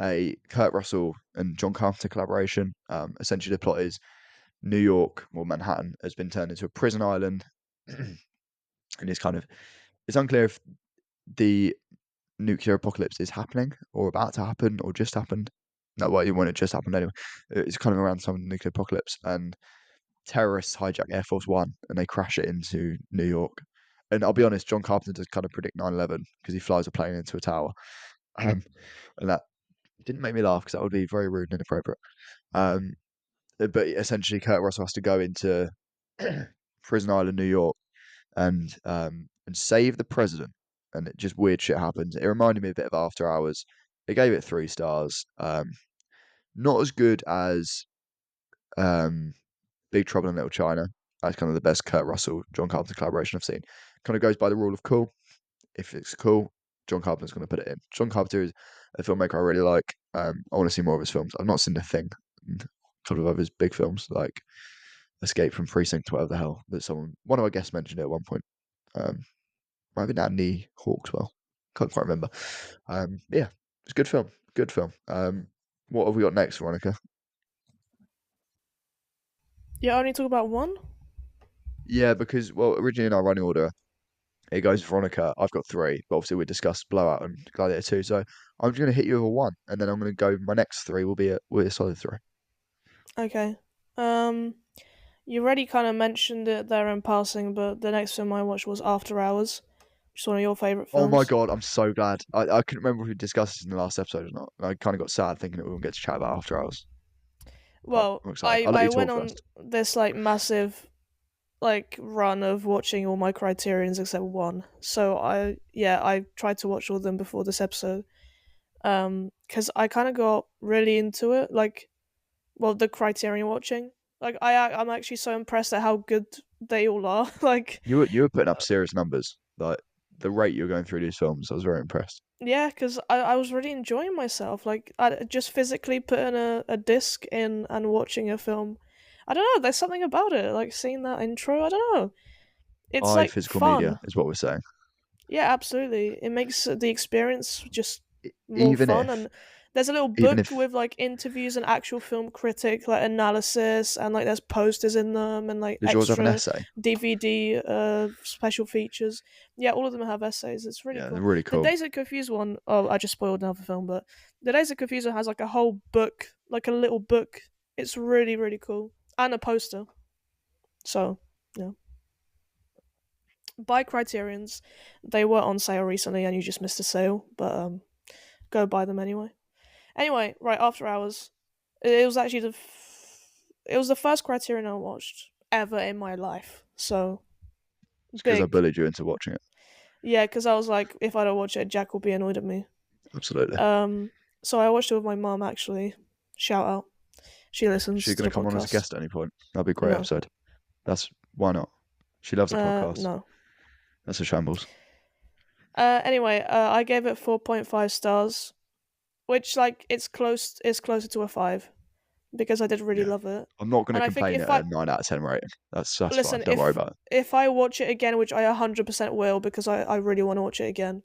a Kurt Russell and John Carpenter collaboration. Essentially, the plot is New York or Manhattan has been turned into a prison island, and it's unclear if the nuclear apocalypse is happening or about to happen or just happened. No, well, when it just happened anyway. It's kind of around some nuclear apocalypse, and terrorists hijack Air Force One and they crash it into New York. And I'll be honest, John Carpenter does kind of predict 9/11 because he flies a plane into a tower. Um, and that didn't make me laugh because that would be very rude and inappropriate. Um, but essentially, Kurt Russell has to go into Prison Island, New York, and save the president. And it just weird shit happens. It reminded me a bit of After Hours. It gave it 3 stars. Not as good as um, Big Trouble in Little China. That's kind of the best Kurt Russell John Carpenter collaboration I've seen. Kind of goes by the rule of cool. If it's cool, John Carpenter's going to put it in. John Carpenter is a filmmaker I really like. I want to see more of his films. I've not seen The Thing, and a couple of his big films like Escape from Precinct, whatever the hell that one of our guests mentioned it at one point. Might have been Andy Hawkswell. Can't quite remember. Yeah, it's a good film. Good film. What have we got next, Veronica?
Yeah, I only talk about one.
Yeah, because well, originally in our running order, it goes Veronica. I've got three, but obviously we discussed Blowout and Gladiator 2. So I'm just going to hit you with a one, and then I'm going to go. My next three will be a solid three.
Okay. Um, you already kind of mentioned it there in passing, but the next film I watched was After Hours, which is one of your favorite
Oh my
films.
god, I'm so glad. I couldn't remember if we discussed this in the last episode or not. I kind of got sad thinking that we wouldn't get to chat about After Hours. But
Well,
I'm excited.
I
I'll let
I
you
went
talk
on
first.
this like massive like run of watching all my criterions except one. So I tried to watch all of them before this episode. Because I kind of got really into it. Like, well, the criterion watching. Like, I'm actually so impressed at how good they all are. Like,
You were putting up serious numbers. Like the rate you were going through these films, I was very impressed.
yeah, because I was really enjoying myself. Like, I just physically putting a disc in and watching a film. I don't know. There's something about it. Like seeing that intro. I don't know. It's
I
like
physical media
fun.
is what we're saying.
Yeah, absolutely. It makes the experience just more
Even
fun.
if,
And there's a little
even
book
if
with like interviews and actual film critic like analysis, and like there's posters in them and like
did yours have an
extra
essay?
DVD special features. Yeah, all of them have essays. It's really
Yeah, they're
cool.
really
The
cool.
Days of Confused one, oh, I just spoiled another film, but the Days of Confused one has like a whole book, like a little book. It's really really cool, and a poster. So yeah, buy Criterion's. They were on sale recently, and you just missed a sale, but go buy them anyway. Anyway, right after hours, it was actually it was the first Criterion I watched ever in my life. So
It's because I
big,
bullied you into watching it.
yeah. Because I was like, if I don't watch it, Jack will be annoyed at me.
Absolutely.
Um, so I watched it with my mum. Actually, shout out. She
Is she
listens to
going
the
to come on as a
podcast.
guest at any point? That'd be a great
No,
episode. That's why not? She loves the podcast.
no.
That's a shambles.
Anyway, I gave it 4.5 stars, which like it's closer to a five because I did really
Yeah.
love it.
I'm not going to
And I think
complain
if
at
I
a 9 out of 10 rating. That's fine.
listen,
Don't worry about it.
if I watch it again, which I 100% will because I really want to watch it again.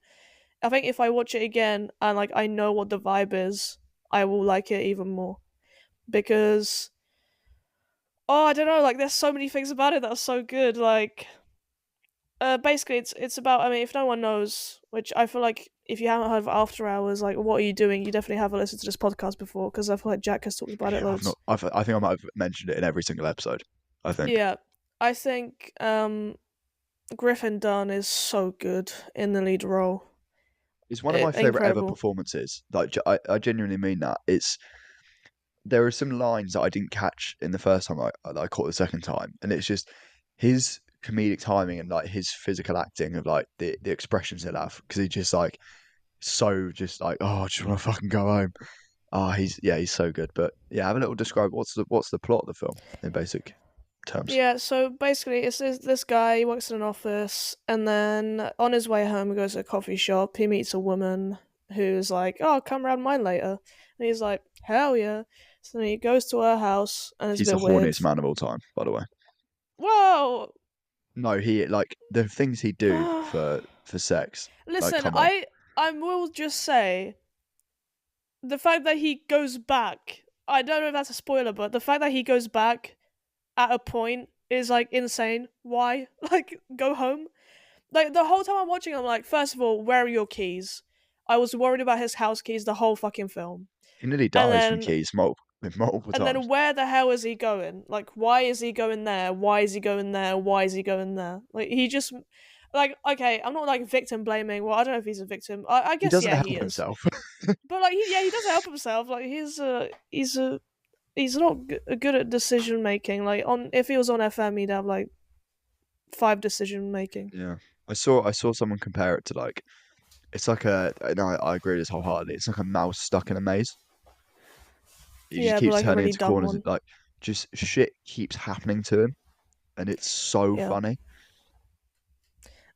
I think if I watch it again and like I know what the vibe is, I will like it even more because oh, I don't know, like there's so many things about it that are so good. Like basically it's about, I mean, if no one knows, which I feel like if you haven't heard of After Hours, like what are you doing? You definitely haven't listened to this podcast before because I feel like Jack has talked about it
Yeah, I've
loads.
not. I think I might have mentioned it in every single episode. I think
Yeah. I think Griffin Dunn is so good in the lead role.
it's one of my favorite ever
Incredible.
performances. Like I genuinely mean that. There are some lines that I didn't catch in the first time that I caught the second time, and it's just his comedic timing and like his physical acting of like the expressions he'll have because he's just like so just like oh I just want to fucking go home. Oh, he's so good. But yeah, have a little describe what's the plot of the film in basic terms.
Yeah, so basically, it's this guy. He works in an office, and then on his way home, he goes to a coffee shop. He meets a woman who's like, "Oh, come round mine later," and he's like, "Hell yeah!" So then he goes to her house, and it's a
He's the
bit weird.
horniest man of all time, by the way.
Whoa!
No, he like the things he do for sex. Like,
Listen,
come on.
I will just say the fact that he goes back. I don't know if that's a spoiler, but the fact that he goes back at a point is like insane. Why? Like, go home. Like the whole time I'm watching, I'm like, first of all, where are your keys? I was worried about his house keys the whole fucking film,
He nearly
and
dies from
then
keys multiple
and then
times.
where the hell is he going? Like, why is he going there? Why is he going there? Why is he going there? Like, he just like okay, I'm not like victim blaming. Well, I don't know if he's a victim. I
He
guess
doesn't
yeah, he
help
is.
himself.
But like, he doesn't help himself. Like, he's not good at decision making. Like, on if he was on FM, he'd have like five decision making.
Yeah. I saw someone compare it to like it's like a and I agree with this wholeheartedly. It's like a mouse stuck in a maze. He just
Yeah, but
keeps
like a
turning
really
into
dumb
corners and
one.
like just shit keeps happening to him and it's so
Yeah.
funny.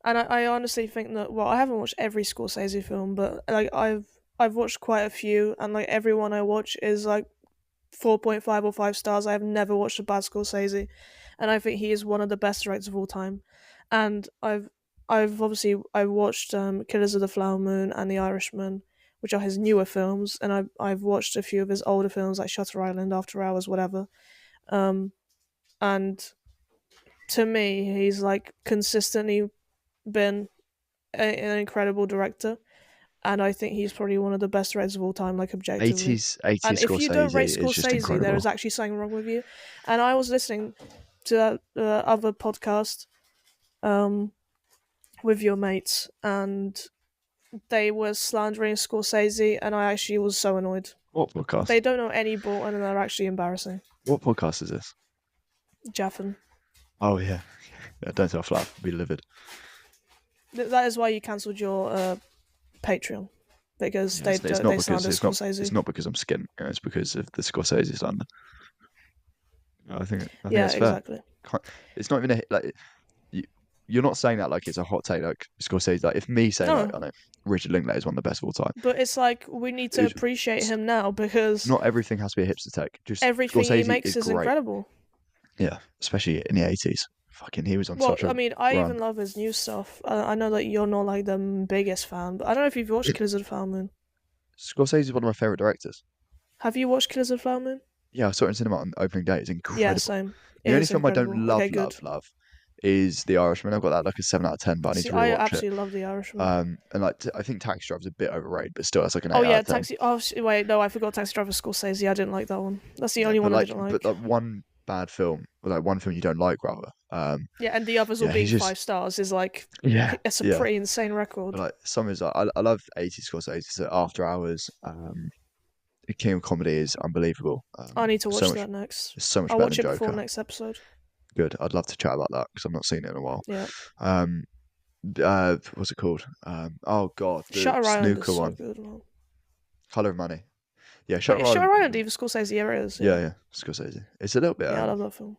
And I honestly think that well, I haven't watched every Scorsese film, but like I've watched quite a few, and like every one I watch is like 4.5 or 5 stars. I have never watched a bad Scorsese, and I think he is one of the best directors of all time. And I've watched Killers of the Flower Moon and The Irishman, which are his newer films, and I've watched a few of his older films like Shutter Island, After Hours, whatever. Um, and to me, he's like consistently been an incredible director, and I think he's probably one of the best directors of all time, like objectively.
80s
And if you don't rate
Scorsese is just
Scorsese, there is
incredible.
actually something wrong with you. And I was listening to that other podcast um, with your mates, and they were slandering Scorsese, and I actually was so annoyed.
What podcast?
They don't know any ball, and they're actually embarrassing.
What podcast is this?
Jaffin.
Oh yeah. Yeah, don't tell Flav, be livid.
That is why you cancelled your Patreon, because
Yeah, it's not
they
because
slander
it's
Scorsese.
not because I'm skint. You know, it's because of the Scorsese slander. I think
Yeah,
that's fair.
exactly.
It's not even like you, you're not saying that like it's a hot take. Like Scorsese, like if me saying like
No,
I know Richard Linklater is one of the best of all time.
but it's like we need to
It's,
appreciate him now because
not everything has to be a hipster take. Just
everything he
Scorsese
makes
is
is
great.
incredible.
Yeah, especially in the 80s. Fucking, he was on
Well,
such
I
a
mean, I
run.
even love his new stuff. I know that you're not like the biggest fan, but I don't know if you've watched
It,
Killers of the Flower Moon.
Scorsese is one of my favorite directors.
Have you watched Killers of the Flower Moon?
Yeah, I saw it in cinema on opening day. It's
Yeah,
incredible.
same.
The
It
only
is
film I don't
incredible. Okay, good.
love is The Irishman. I've got that like a 7 out of 10, but I need
See,
to
I
rewatch it.
absolutely love The Irishman.
And like I think Taxi Driver's a bit overrated, but still, that's like an
Oh
eight out
yeah,
of ten.
Taxi. Oh wait, no, I forgot Taxi Driver Scorsese. I didn't like that one. That's the
Yeah,
only
but
one I didn't
but
like.
like one bad film, or like one film you don't like rather.
Yeah, and the others all
Yeah, he's
being
just
5 stars is like
yeah,
it's a
yeah.
pretty insane
But
record.
like some is I love 80s Scorsese. So After Hours, King of Comedy is unbelievable.
I need to
So
watch
much,
that next.
it's so much
I'll
better
watch
than
it before
Joker.
next episode.
Good. I'd love to chat about that because I've not seen it in a while.
Yeah,
Um, what's it called? Oh God, the
Shutter Island is
snooker
so
one,
good. Man.
Color of Money. Yeah,
Wait,
Shutter
is Shutter
Island.
Island even Scorsese? Yeah, it is.
Yeah,
Yeah,
yeah, Scorsese. It's a little bit,
yeah, I love that film.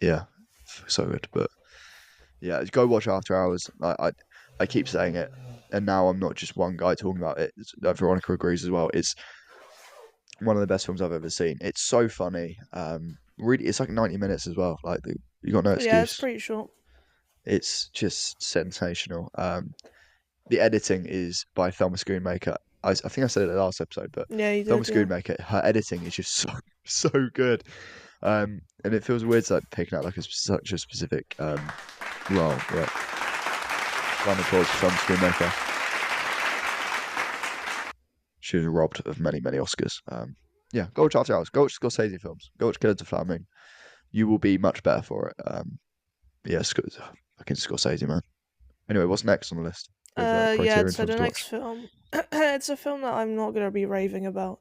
yeah, so good. But yeah, go watch After Hours. I keep saying it, and now I'm not just one guy talking about it. Veronica agrees as well. It's one of the best films I've ever seen. It's so funny. Really, it's like 90 minutes as well. Like you got no
Yeah, it's
excuse.
pretty short.
It's just sensational. The editing is by Thelma Schoonmaker. I think I said it in the last episode, but
Yeah, you
Thelma
did. Yeah,
Schoonmaker, her editing is just so good. And it feels weird like picking out like such a specific role. But round of applause for Thelma Schoonmaker. She was robbed of many, many Oscars. Yeah, go watch After Hours. Go watch Scorsese films. Go watch Killers of the Flower Moon. You will be much better for it. Yeah, fucking Scorsese, man. Anyway, what's next on the list of
yeah.
Criterion
So
films
the
to
next
watch?
film, it's a film that I'm not gonna be raving about.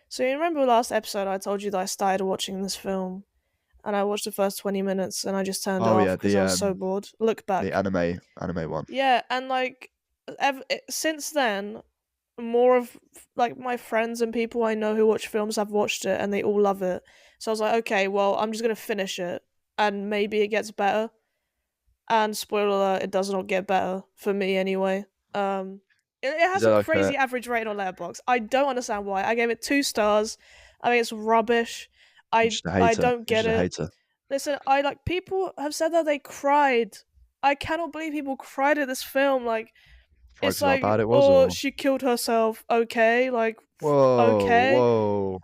So you remember last episode I told you that I started watching this film, and I watched the first 20 minutes, and I just turned it
Oh yeah,
off because I was so bored. Look
the
back.
anime one.
Yeah, and like, since then, more of like my friends and people I know who watch films have watched it and they all love it. So I was like, okay, well, I'm just gonna finish it and maybe it gets better. And spoiler alert, it does not get better for me anyway. Um, it
Is
has
there
a
like a
crazy average rating on Letterboxd. I don't understand why. I gave it 2 stars. I mean, it's rubbish.
you're
I
just a
I
hater?
don't
You're
get
just a
it.
hater.
Listen, I like people have said that they cried. I cannot believe people cried at this film. Like
Probably
it's
'cause of how
like,
bad it was,
oh,
or
she killed herself. Okay, like
whoa,
okay.
whoa.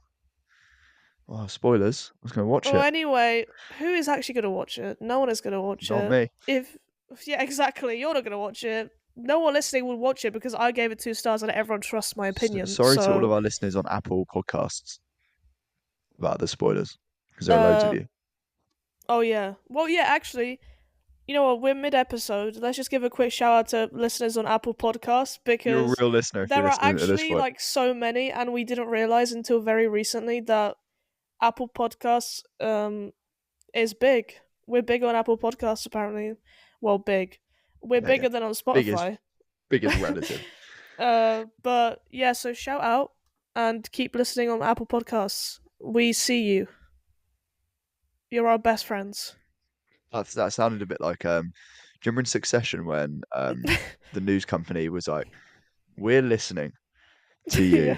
Oh, spoilers. I was gonna watch
Well,
it.
anyway, who is actually gonna watch it? No one is gonna watch
Not
it.
me.
If yeah, exactly, you're not gonna watch it. No one listening will watch it because I gave it 2 stars and everyone trusts my opinion.
Sorry to all of
So,
our listeners on Apple Podcasts about the spoilers, because there are loads of
uh,
you.
oh yeah, well yeah, actually, you know what? We're mid-episode. Let's just give a quick shout out to listeners on Apple Podcasts
You're a
because
real listener if you're
there are
listening to this
actually
point.
like so many, and we didn't realize until very recently that Apple Podcasts is big. We're big on Apple Podcasts apparently. Well, big. We're
Yeah, yeah.
bigger than on
Big is
Spotify.
big is relative.
But yeah, so shout out and keep listening on Apple Podcasts. We see you. You're our best friends.
That sounded a bit like do you remember in Succession when the news company was like, "We're listening to you."
Yeah.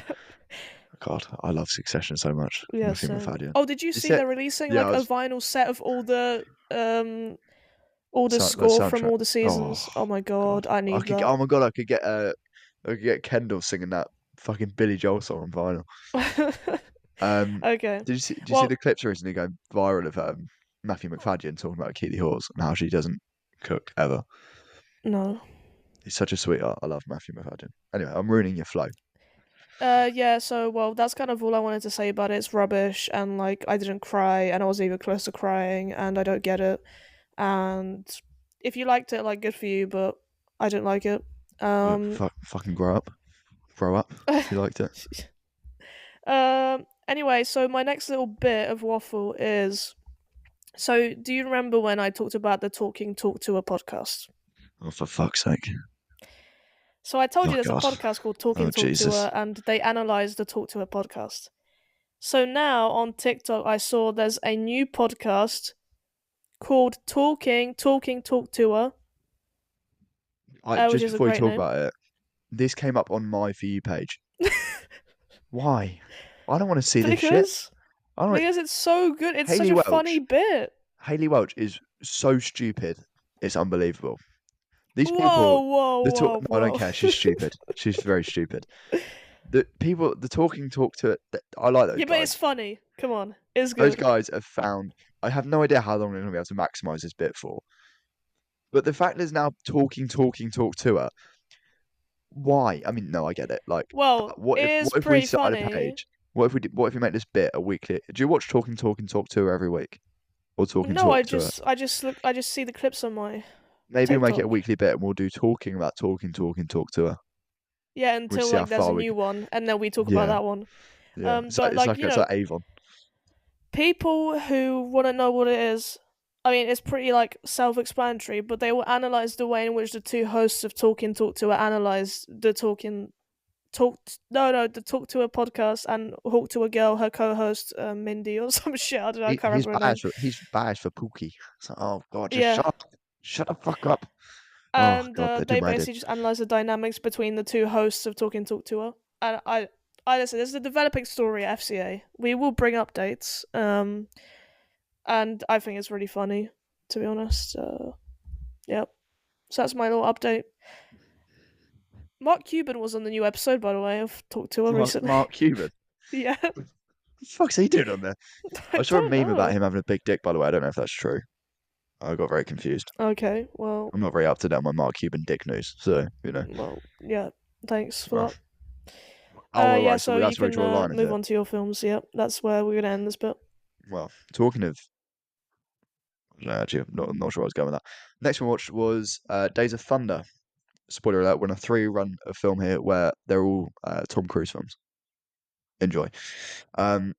God, I love Succession so much.
Yeah,
Matthew
same.
McFadden.
Oh, did you
Is
see
it?
they're releasing
Yeah, I
like a
was
vinyl set of all the
the
score from
soundtrack.
all the
Oh
seasons? Oh my
God,
god, I
I
need
could.
that.
Oh my God, I could get Kendall singing that fucking Billy Joel song on vinyl. Um,
Okay.
did you see the
Well,
clips recently going viral of Matthew McFadden talking about Keely Hawes and how she doesn't cook ever?
no.
He's such a sweetheart. I love Matthew McFadden. Anyway, I'm ruining your flow.
Yeah, so well, that's kind of all I wanted to say about it. It's rubbish, and like I didn't cry, and I wasn't even close to crying, and I don't get it. And if you liked it, like good for you, but I didn't like it.
Well,
Um,
fucking grow up. Grow up if you liked it.
Anyway, so my next little bit of waffle is so do you remember when I talked about the Talking Talk to a podcast?
Oh, for fuck's sake.
So I told you
Oh,
there's a
God.
podcast called
Oh,
Talking Talk to
Jesus.
Her, and they analyze the Talk to Her podcast. So now on TikTok, I saw there's a new podcast called Talking Talk to Her, which
Just
is a
before you
great
talk
name.
about it, this came up on my For You page. Why? I don't want to see this shit.
because
I don't.
because it's so good. It's such
Hayley
a funny
Welch.
bit.
Hayley Welch is so stupid. It's unbelievable. These
Whoa,
people,
whoa,
the talk.
whoa,
No, I don't
whoa.
care. She's stupid. She's very stupid. The people, the talking talk to it. I like those
Yeah, but it's
guys.
funny. Come on, it's
Those
good.
guys have found. I have no idea how long they're going to be able to maximize this bit for. But the fact is now talk to her. Why? I mean, no, I get it. Like,
Well, it is
what if we
pretty
started a
funny.
page? What if we make this bit a weekly? Do you watch talk to her every week, or
No,
talk to her?
I just see the clips on my
Maybe we'll make it a
TikTok.
weekly bit, and we'll do talking about talk to her.
Yeah,
We'll
until
see how
like there's a
far we.
new one, and then we talk about
Yeah,
that one.
yeah.
But like
It's like Avon.
people who want to know what it is, I mean, it's pretty like self-explanatory. But they will analyze the way in which the two hosts of Talking Talk to Her analyze the the Talk to Her podcast and Talk to a Girl, her co-host Mindy or some shit. I don't know. I can't remember her name.
He's biased for Pookie. So, oh God, just
Yeah,
shut the fuck up. Oh
and
God, they do
they
my head in.
basically just analyze the dynamics between the two hosts of Talking Talk to Her. And I listen. This is a developing story at FCA. We will bring updates. And I think it's really funny, to be honest. Yep. So that's my little update. Mark Cuban was on the new episode, by the way. I've talked to her recently.
Mark Cuban.
Yeah,
What the fuck's he doing on there?
I
I saw a
don't
meme about
know.
him having a big dick. By the way, I don't know if that's true. I got very confused.
Okay, well,
I'm not very up to date on my Mark Cuban dick news, so
yeah. Thanks for
Well,
that.
oh, all
Yeah.
right. So
So you
that's where we
can
draw a line, is
move
it?
on to your films. Yep, that's where we're gonna end this bit.
Well, talking of, no, actually, I'm not sure where I was going with that. Next one I watched was Days of Thunder. Spoiler alert: we're on a three-run of film here where they're all Tom Cruise films. Enjoy. Um,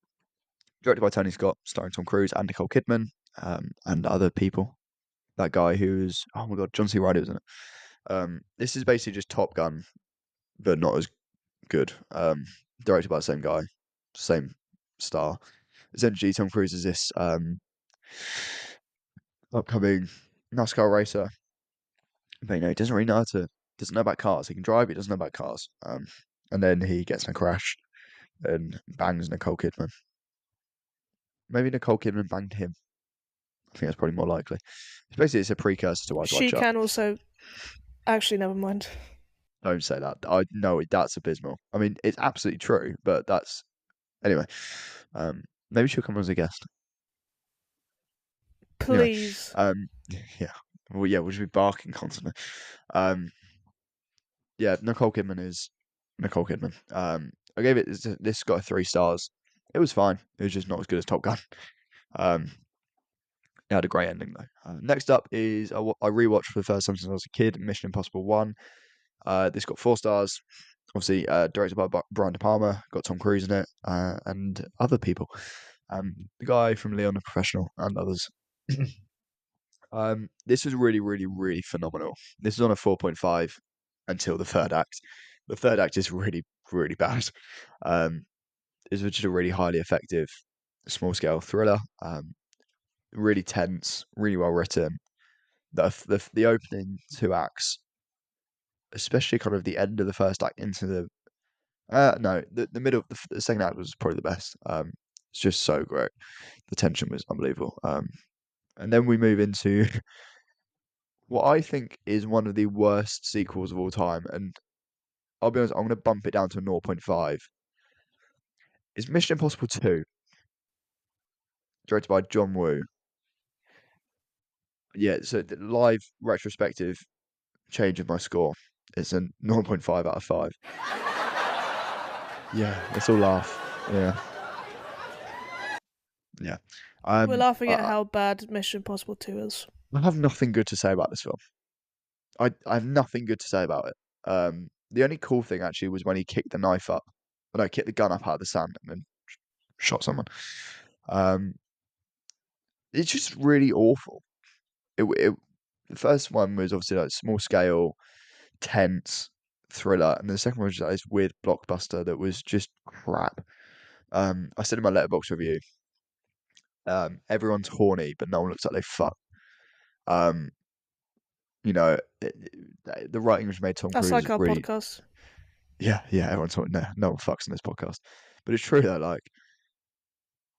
directed by Tony Scott, starring Tom Cruise and Nicole Kidman, and other people. That guy who's oh my God, John C. Reilly was in it. This is basically just Top Gun, but not as good. Directed by the same guy, same star. Essentially, Tom Cruise is this upcoming NASCAR racer, but he doesn't really know how to doesn't know about cars. He can drive, he doesn't know about cars. And then he gets in a crash and bangs Nicole Kidman. Maybe Nicole Kidman banged him. I think that's probably more likely. It's a precursor to Eyes Wide
She
Shut.
can also. Actually, never mind.
Don't say that. I know that's abysmal. I mean, it's absolutely true, but that's anyway. Um, maybe she'll come on as a guest. Anyway,
Please.
um, yeah, well, yeah, we'll just be barking constantly. Um, yeah, Nicole Kidman is Nicole Kidman. I gave it this got a 3 stars. It was fine. It was just not as good as Top Gun. Um, it had a great ending though. Next up is I rewatched for the first time since I was a kid. Mission Impossible 1. This got 4 stars. Obviously, directed by Brian De Palma. Got Tom Cruise in it and other people. The guy from Leon the Professional and others. This was really, really, really phenomenal. This is on a 4.5 until the third act. The third act is really, really bad. Um, it's just a really highly effective, small scale thriller. Really tense, really well written. The opening 2 acts, especially kind of the end of the first act into the no, the middle, the second act was probably the best. It's just so great. The tension was unbelievable. And then we move into what I think is one of the worst sequels of all time. And I'll be honest, I'm going to bump it down to a zero point 0.5. It's Mission Impossible 2, directed by John Woo. Yeah, so the live retrospective change of my score. It's a zero point 0.5 out of 5. Yeah, let's all laugh. Yeah, yeah.
We're laughing at
I
how bad Mission Impossible 2 is.
I have nothing good to say about this film. I have nothing good to say about it. The only cool thing actually was when he kicked the knife up, no, kicked the gun up out of the sand and then shot someone. Um, it's just really awful. The first one was obviously like small scale, tense thriller, and the second one was like this weird blockbuster that was just crap. I said in my letterbox review, everyone's horny, but no one looks like they fuck. Um, the writing was made Tom
That's
Cruise
like our
really,
podcast.
yeah, everyone's talking. No one fucks in this podcast, but it's true though. Like,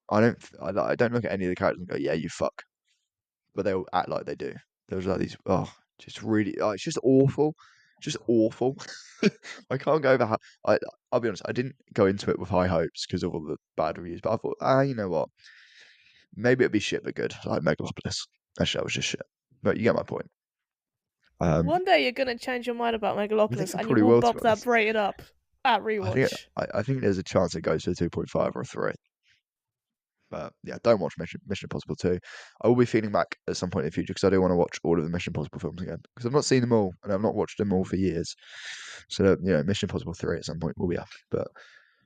I don't look at any of the characters and go, yeah, you fuck, but they all act like they do. There's like these, just really, it's just awful, just awful. I can't go over how. I'll be honest, I didn't go into it with high hopes because of all the bad reviews, but I thought, you know what, maybe it'd be shit but good, like Megalopolis. Actually, that was just shit, but you get my point. Um,
One day you're gonna change your mind about
I think
Megalopolis
I
and you
probably
will
will, to be
bump that
honest.
rated up at
I think
rewatch.
I think there's a chance it goes to a 2.5 or a 3. But yeah, don't watch Mission Impossible 2. I will be feeling back at some point in the future because I do want to watch all of the Mission Impossible films again because I've not seen them all and I've not watched them all for years. So Mission Impossible 3 at some point will be up. But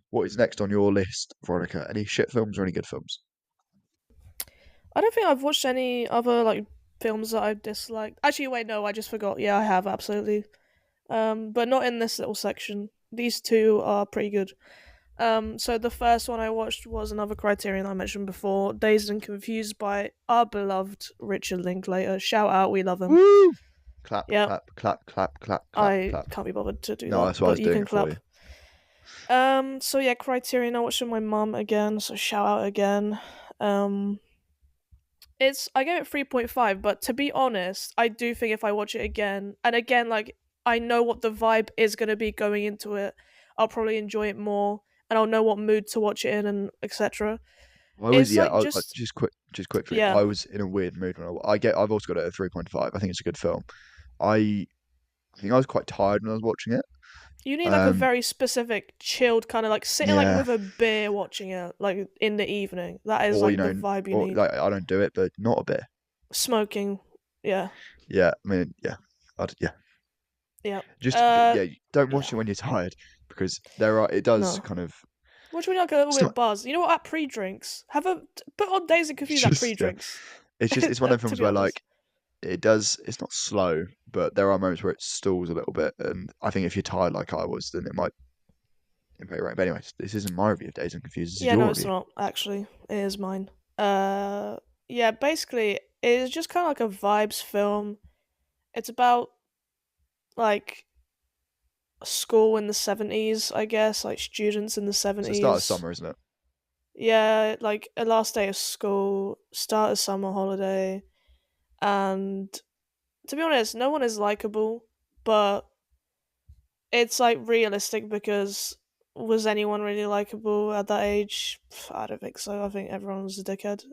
what is next on your list, Veronica? Any shit films or any good films?
I don't think I've watched any other like films that I've disliked. Actually, wait, no, I just forgot. Yeah, I have absolutely. But not in this little section. These two are pretty good. So the first one I watched was another Criterion I mentioned before, Dazed and Confused by our beloved Richard Linklater. Shout out, we love him.
Woo! Clap,
Yeah,
clap, clap, clap, clap, clap,
I
clap.
can't be bothered to do
No,
that,
that's why I
but
was
you
doing
can
it for
clap.
you.
So yeah, Criterion. I watched with my mum again, so shout out again. Um, I gave it 3.5, but to be honest, I do think if I watch it again and again, like I know what the vibe is gonna be going into it, I'll probably enjoy it more, and I'll know what mood to watch it in, and etc.
I was
It's
yeah.
like just
Just quickly.
yeah,
I was in a weird mood when I've also got it at 3.5. I think it's a good film. I I think I was quite tired when I was watching it.
you need like a
Um,
very specific chilled kind of like sitting like
yeah,
with a beer watching it like in the evening. That is
or
like the vibe you
or
need.
like I don't do it, but not a bit.
Smoking, yeah,
Yeah, I mean, yeah, yeah.
yeah,
Just yeah, don't
yeah.
watch it when you're tired because there are. It does
No.
kind of.
What do we like a little
It's
bit
not.
buzzed? You know what? At pre-drinks, put on Days and
It's
Confused at
just yeah.
pre-drinks.
It's one of the
To
films
be
where
honest,
like it does. It's not slow, but there are moments where it stalls a little bit, and I think if you're tired like I was, then it might. Very right. But anyways, this isn't my review of Days and Confused. This is
Yeah,
your
no, it's
review.
not actually. It is mine. Uh, yeah, basically, it's just kind of like a vibes film. It's about like school in the 70s, I guess, like students in the
It's the start of
70s.
summer, isn't it?
Yeah, like a last day of school, start of summer holiday, and to be honest, no one is likable, but it's like realistic because was anyone really likable at that age? I don't think so. I think everyone was a dickhead.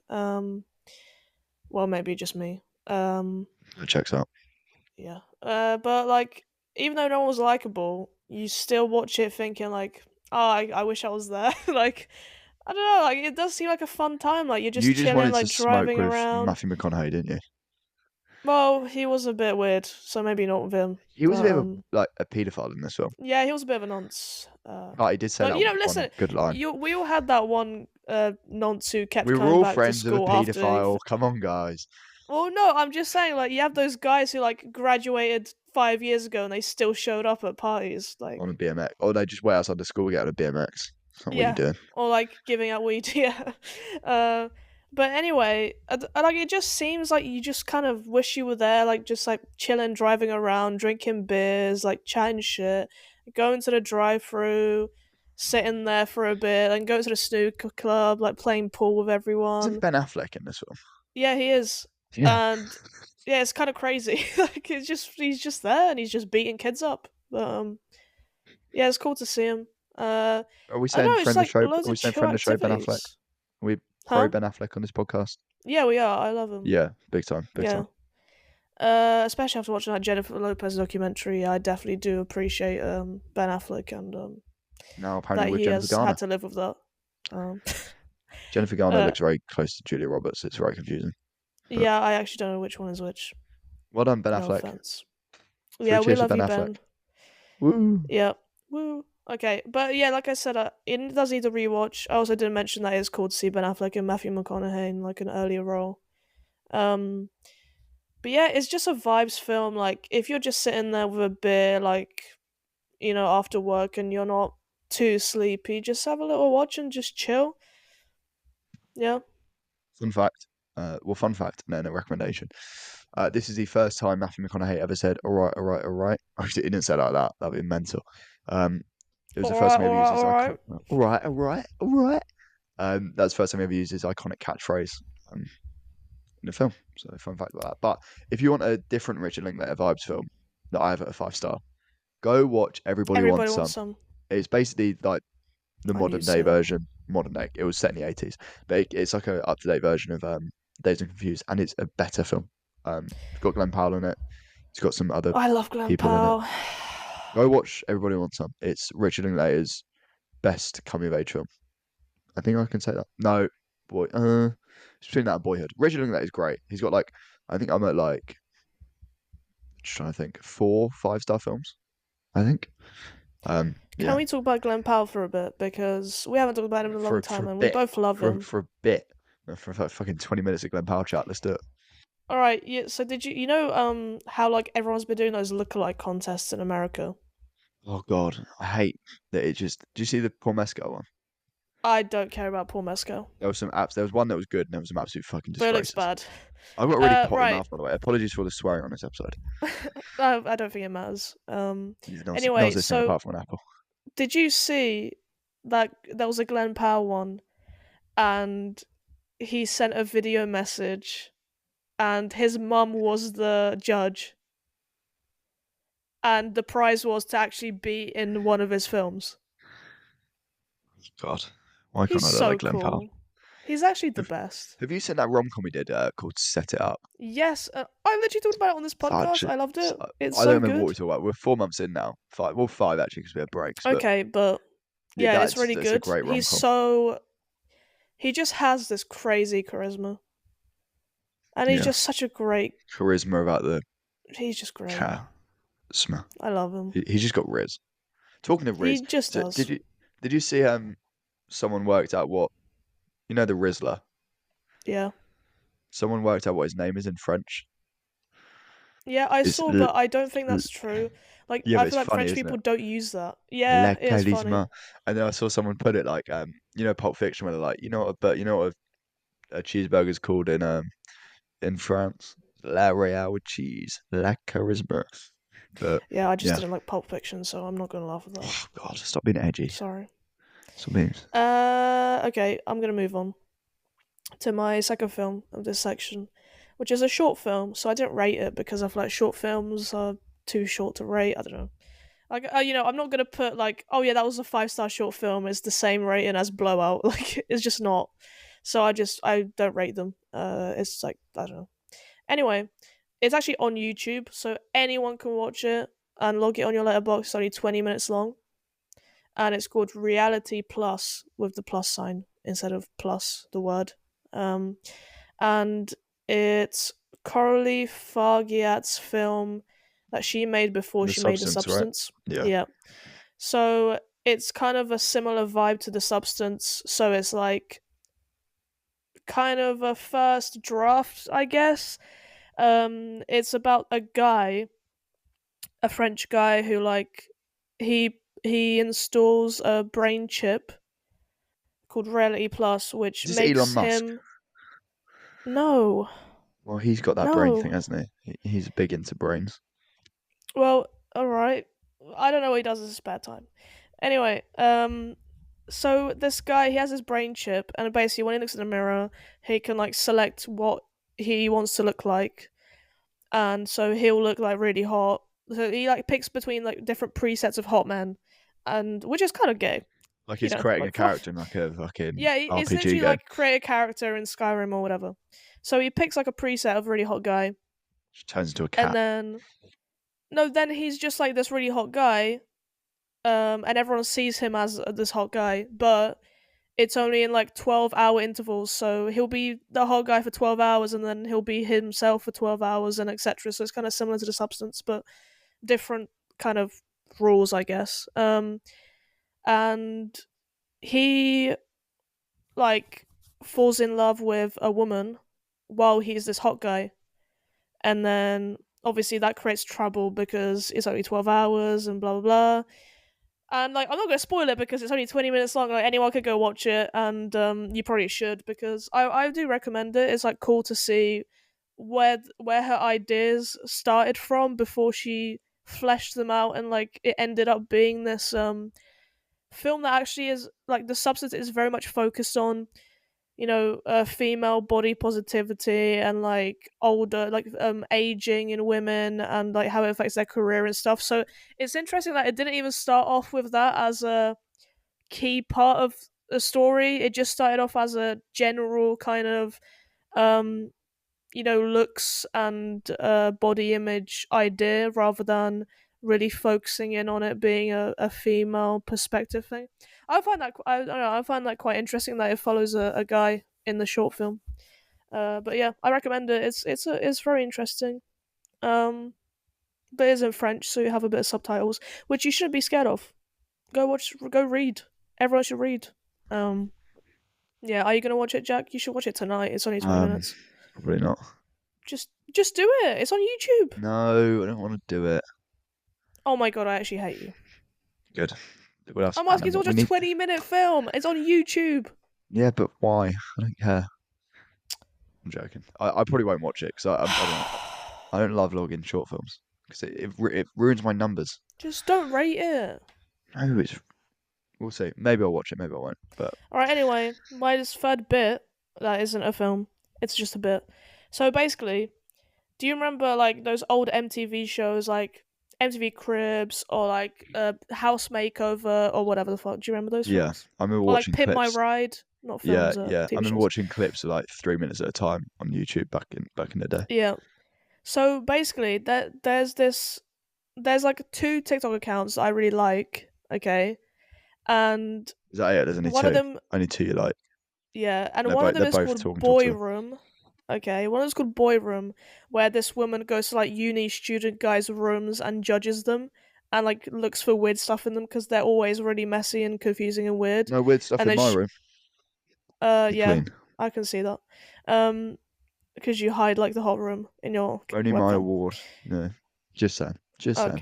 Well, maybe just me.
It checks out.
Yeah. But like, even though no one was likable, you still watch it thinking like, oh, I wish I was there. Like, I don't know. Like, it does seem like a fun time. Like, you're
You
just
just
chilling,
wanted to
like
smoke
driving
with
around.
Matthew McConaughey, didn't you?
Well, he was a bit weird, so maybe not with him.
He was a
But
bit of a pedophile in this film.
yeah, he was a bit of a nonce.
But he did say
But
that
you know,
one
listen,
good line.
we all had that one nonce who kept
We were
coming
all
back to
friends with a
school after they.
pedophile. Come on, guys.
Well, no, I'm just saying, like, you have those guys who like graduated 5 years ago and they still showed up at parties,
On a
like,
BMX. Or they just wait outside the school, get on a BMX. That's not what you
yeah,
doing.
or like giving out weed, yeah. Uh, but anyway, like it just seems like you just kind of wish you were there, like just like chilling, driving around, drinking beers, like chatting shit, going to the drive-through, sitting there for a bit, and go to the snooker club, like playing pool with
Isn't
everyone.
Ben Affleck in this film?
Yeah, he is,
Yeah.
and yeah, it's kind of crazy. Like it's just he's just there and he's just beating kids up. But yeah, it's cool to see him. Uh,
Are we
I don't
saying
know, it's
friend of
like
show?
loads
Are we
of
saying
chill
friend of show Ben Affleck?
activities.
Are we pro
Huh?
Ben Affleck on this podcast?
Yeah, we are. I love him.
Yeah, big time, big
Yeah.
time.
Especially after watching that Jennifer Lopez documentary, I definitely do appreciate Ben Affleck and
Now apparently
that
with
he
Jennifer
has had
Garner.
to live with that. Um,
Jennifer Garner
uh,
looks very close to Julia Roberts. It's very confusing. But
yeah, I actually don't know which one is which.
well done, Ben
No
Affleck.
offense.
Three
Yeah, we
cheers for
love
Ben
you,
Affleck.
Ben.
Woo!
Yeah. Woo. Okay, but yeah, like I said, it does need a rewatch. I also didn't mention that it's called See Ben Affleck and Matthew McConaughey in like an earlier role. Um, but yeah, it's just a vibes film. Like if you're just sitting there with a beer, like after work, and you're not too sleepy, just have a little watch and just chill. Yeah.
Fun fact. Fun fact, no recommendation. This is the first time Matthew McConaughey ever said, all right, all right, all right. Actually, he didn't say it like that. That'd be mental. Um, it was the
All
first
right,
time he
all
ever
right,
used his
all
icon.
right.
All right, all right, all right. That's the first time he ever used his iconic catchphrase um, in the film. So, fun fact about that. But if you want a different Richard Linklater vibes film that I have at a 5 star, go watch Everybody
Everybody
Wants
wants
Some.
some.
It's basically like the
I knew
modern
you'd
day
say that.
version. Modern day. It was set in the 80s, but it's like a up to date version of Dazed and Confused, and it's a better film. It's got Glenn Powell in it. It's got some other
I love Glen
people in it.
Powell.
Go watch Everybody Wants Some. It's Richard Linklater's best coming of age film. I think I can say that. No, boy, it's between that and Boyhood. Richard Linklater is great. He's got like, I think I'm at like, just trying to think, 4 5 star films. I think.
Can
Yeah,
we talk about Glen Powell for a bit because we haven't talked about him in a long
for
time,
a
and we
bit,
both love him.
for a bit, for like fucking 20 minutes of Glenn Powell chat. Let's do it.
All right, yeah. So did you know how like everyone's been doing those lookalike contests in America?
Oh God, I hate that it just. Do you see the Paul Mescal one?
I don't care about Paul Mescal,
There was some apps. There was one that was good, and there was some absolute fucking
but it looks
disgraces.
bad.
I've got a really potty
Right.
mouth, by the way. Apologies for the swearing on this episode.
I don't think it matters.
No one's
Anyway,
listening
so
apart from an apple.
did you see that there was a Glen Powell one, and he sent a video message, and his mum was the judge, and the prize was to actually be in one of his films.
God, why
He's
can't I look like
so
Glenn Powell?
cool. He's actually the
Have,
best.
have you seen that rom com we did called Set It Up?
Yes, I literally talked about it on this
Such
podcast.
a,
I loved it. It's
I don't
so
remember what we
good.
talked about. We're 4 months in now. Five, well, five actually, because we had breaks. But
Okay, but
yeah,
yeah, it's really
that's a
good.
great rom com.
He just has this crazy charisma, and he's
Yeah,
just such a great.
charisma about the
He's just great.
charisma.
I love him.
He's just got Riz. Talking of
He
Riz,
just does.
did you see someone worked out what the Rizzler?
Yeah.
Someone worked out what his name is in French.
Yeah, I
It's
saw, but I don't think
l-
that's true. Like,
yeah,
I
but
feel
it's
like
funny,
French
isn't
people
it?
don't use that. Yeah,
Le
it is funny.
charisma. And then I saw someone put it like, you know, Pulp Fiction, where they're like, but you know what a cheeseburger's called in France? La Real with cheese, la charisma. But
Yeah, I just
yeah,
didn't like Pulp Fiction, so I'm not gonna laugh at that.
oh, God, stop being edgy.
Sorry.
Stop being.
Okay, I'm gonna move on to my second film of this section, which is a short film. So I didn't rate it because I feel like short films are too short to rate. I don't know. Like, I'm not gonna put like, oh yeah, that was a 5-star short film. It's the same rating as Blowout. Like, it's just not. So I don't rate them. It's like I don't know. Anyway, it's actually on YouTube, so anyone can watch it and log it on your letterbox. It's only 20 minutes long, and it's called Reality Plus with the plus sign instead of plus the word. Um, and it's Coralie Fargiat's film that she made before
The
she made The
substance, right?
Substance.
Yeah.
Yeah. So it's kind of a similar vibe to The Substance. So it's like kind of a first draft, I guess. It's about a guy, a French guy who he installs a brain chip called Reality Plus, which
Is this Elon
makes
Musk?
him no,
Well, he's got that brain thing,
no.
hasn't he's big into brains.
Well, all right. I don't know what he does in his spare time. Anyway, so this guy he has his brain chip, and basically when he looks in the mirror, he can like select what he wants to look like, and so he'll look like really hot. So he like picks between like different presets of hot men, and which is kind of gay,
Like he's creating a
like
character in like a fucking
yeah, it's
RPG
literally
game.
like create a character in Skyrim or whatever. So he picks like a preset of a really hot guy,
Which turns into a
and
cat.
then no, then he's just like this really hot guy, and everyone sees him as this hot guy, but it's only in like 12-hour intervals. So he'll be the hot guy for 12 hours, and then he'll be himself for 12 hours, and etc. So it's kind of similar to the substance, but different kind of rules, I guess. And he like falls in love with a woman while he's this hot guy, and then obviously that creates trouble because it's only 12 hours and blah blah blah. And like, I'm not gonna spoil it because it's only 20 minutes long. Like, anyone could go watch it, and you probably should because I do recommend it. It's like cool to see where her ideas started from before she fleshed them out, and like it ended up being this film that actually is like the substance is very much focused on female body positivity and like older like aging in women and like how it affects their career and stuff. So it's interesting that it didn't even start off with that as a key part of the story. It just started off as a general kind of um looks and body image idea rather than really focusing in on it being a female perspective thing. I don't know, I find that quite interesting that it follows a guy in the short film. But yeah, I recommend it. It's very interesting. Um, but it's in French, so you have a bit of subtitles, which you shouldn't be scared of. Go read. Everyone should read. Um, yeah, are you gonna watch it, Jack? You should watch it tonight. It's only 20 minutes.
Probably not.
Just do it. It's on YouTube.
No, I don't want to do it.
Oh my god, I actually hate you.
Good. What else?
I'm asking you to watch
We
a
need.
20-minute film. It's on YouTube.
Yeah, but why? I don't care. I'm joking. I probably won't watch it because I don't know. I don't love logging short films because it ruins my numbers.
Just don't rate it.
No, we'll see. Maybe I'll watch it. Maybe I won't. But
Alright, anyway, my third bit, that isn't a film, it's just a bit. So basically, do you remember like those old MTV shows like MTV Cribs or like House Makeover or whatever the fuck? Do you remember those
yeah,
films?
I remember
Or like
watching
Pimp My
clips.
Ride? Not
Yeah,
films,
yeah. I
TV
remember
shows.
watching clips of like 3 minutes at a time on YouTube back in the day.
Yeah. So basically, there's like two TikTok accounts that I really like. Okay, and
Is that it? There's only
one of
two.
them,
Only two you like.
yeah, and one of them
They're
is
both
called
talking talk
Boy
to.
Room. Okay, one of them's called Boy Room, where this woman goes to like uni student guys' rooms and judges them, and like looks for weird stuff in them because they're always really messy and confusing and weird.
No weird stuff
And
in
then
my room. Be
yeah,
clean.
I can see that. Um, because you hide like the hot room in your
Only my
webcam.
award. No, just saying. Just saying.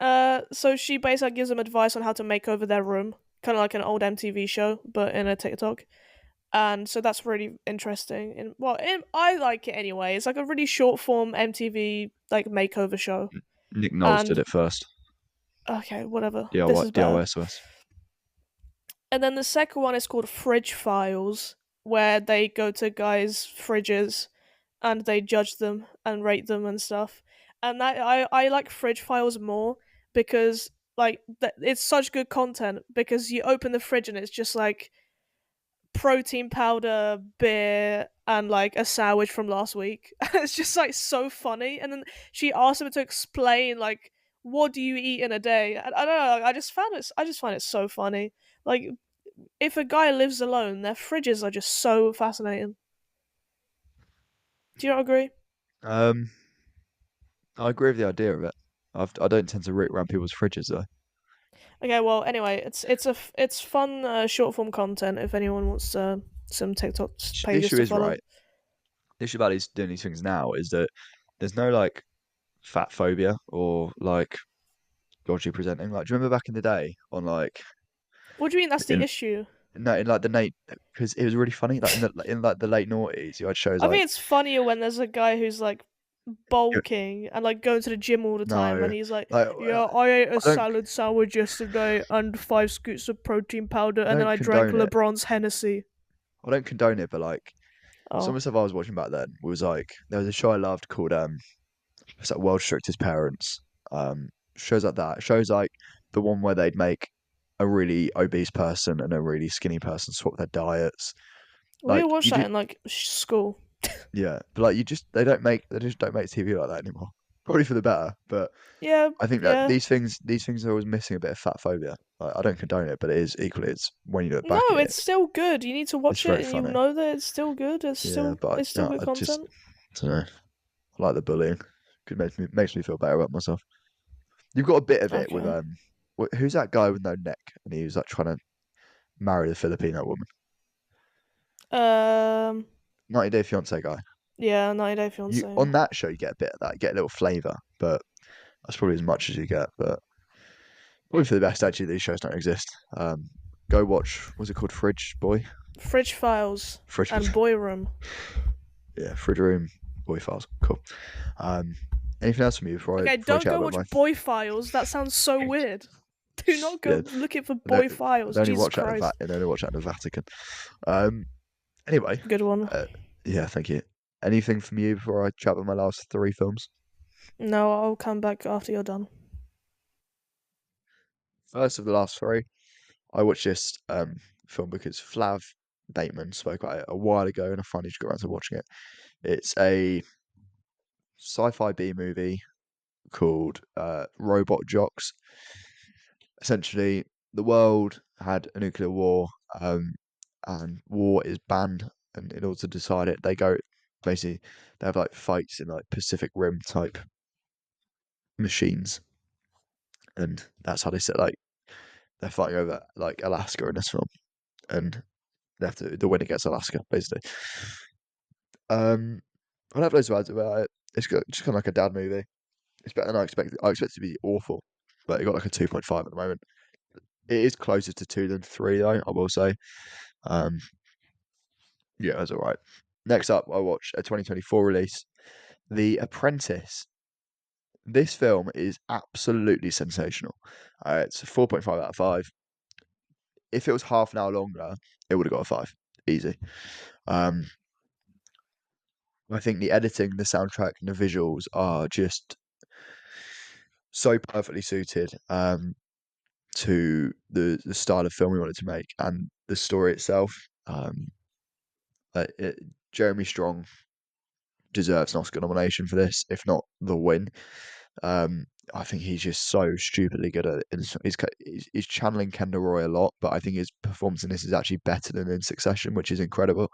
Okay. So she basically gives them advice on how to make over their room, kind of like an old MTV show, but in a TikTok. And so that's really interesting. And I like it anyway. It's like a really short form MTV like makeover show.
Nick Knowles did
And
it first.
okay, whatever. This
DIY,
is better.
DIY.
And then the second one is called Fridge Files, where they go to guys' fridges and they judge them and rate them and stuff. And I like Fridge Files more because it's such good content because you open the fridge and it's just like protein powder, beer, and like a sandwich from last week. It's just like so funny. And then she asked him to explain like what do you eat in a day. I don't know. I just find it so funny. Like if a guy lives alone, their fridges are just so fascinating. Do you not agree?
Um, I agree with the idea of it. I don't tend to root around people's fridges though.
Okay, well, anyway, it's fun short form content if anyone wants some TikTok
The
pages
issue
to
is
follow.
right. The issue about these doing these things now is that there's no like fat phobia or like dodgy presenting. Like, do you remember back in the day on like
What do you mean that's the
in
issue?
no in like the Nate because it was really funny. Like in like the late noughties, you had shows
I
like
think it's funnier when there's a guy who's like bulking and like going to the gym all the time and
no,
he's like,
like
yeah, I ate a
I don't
salad sandwich yesterday and 5 scoops of protein powder
I
and then
don't
I drank
condone it.
LeBron's Hennessy.
I don't condone it, but like some of
Oh.
the stuff I was watching back then was like there was a show I loved called it's like World's Strictest Parents. Shows like that. Shows like the one where they'd make a really obese person and a really skinny person swap their diets.
We
Like
watched
you
that
just
in like school.
yeah, but like you just they just don't make TV like that anymore. Probably for the better, but
Yeah,
I think that
yeah.
these things are always missing a bit of fat phobia. Like, I don't condone it, but it is equally it's when you look
No,
back at it,
it's still good. You need to
it's
watch it
very
and you
funny.
know that it's still good.
Yeah, but
It's still
yeah,
good
I just
content.
I don't know. I like the bullying. It makes me feel better about myself. You've got a bit of it with
Okay.
who's that guy with no neck? And he was like trying to marry the Filipino woman.
Um
90 Day Fiance guy.
yeah, 90 Day
You
Fiance.
on that show you get a bit of that, you get a little flavour, but that's probably as much as you get. But probably for the best actually these shows don't exist. Go watch what's it called? Fridge Boy?
Fridge Files
Fridge
and Boy Room.
yeah, Fridge Room Boy Files. Cool. Um anything else from you
Okay,
before I
don't
chat
go
about
watch
mine?
Boy Files. That sounds so weird. Do not
Yeah.
go looking for
I don't,
Boy Files.
I only
Jesus
watch that in
Christ.
I only watch that in the Vatican. Um anyway,
Good one.
uh, yeah, thank you. Anything from you before I chat about my last three films?
No, I'll come back after you're done.
First of the last three, I watched this film because Flav Bateman spoke about it a while ago, and I finally just got around to watching it. It's a sci-fi B movie called Robot Jocks. Essentially, the world had a nuclear war, and war is banned. And in order to decide it, they go basically they have like fights in like Pacific Rim type machines, and that's how they set like they're fighting over like Alaska in this film, and they have to the winner gets Alaska basically. I don't have loads of ads about it. Just kind of like a dad movie. It's better than I expected. I expected it to be awful, but it got like a 2.5 at the moment. It is closer to two than three though, I will say. Um, yeah, that's all right. Next up, I watched a 2024 release, The Apprentice. This film is absolutely sensational. It's a 4.5 out of 5. If it was half an hour longer, it would have got a 5. Easy. Um, I think the editing, the soundtrack, and the visuals are just so perfectly suited to the style of film we wanted to make and the story itself. Um, it, Jeremy Strong deserves an Oscar nomination for this, if not the win. Um, I think he's just so stupidly good at it. He's channeling Kendall Roy a lot, but I think his performance in this is actually better than in Succession, which is incredible.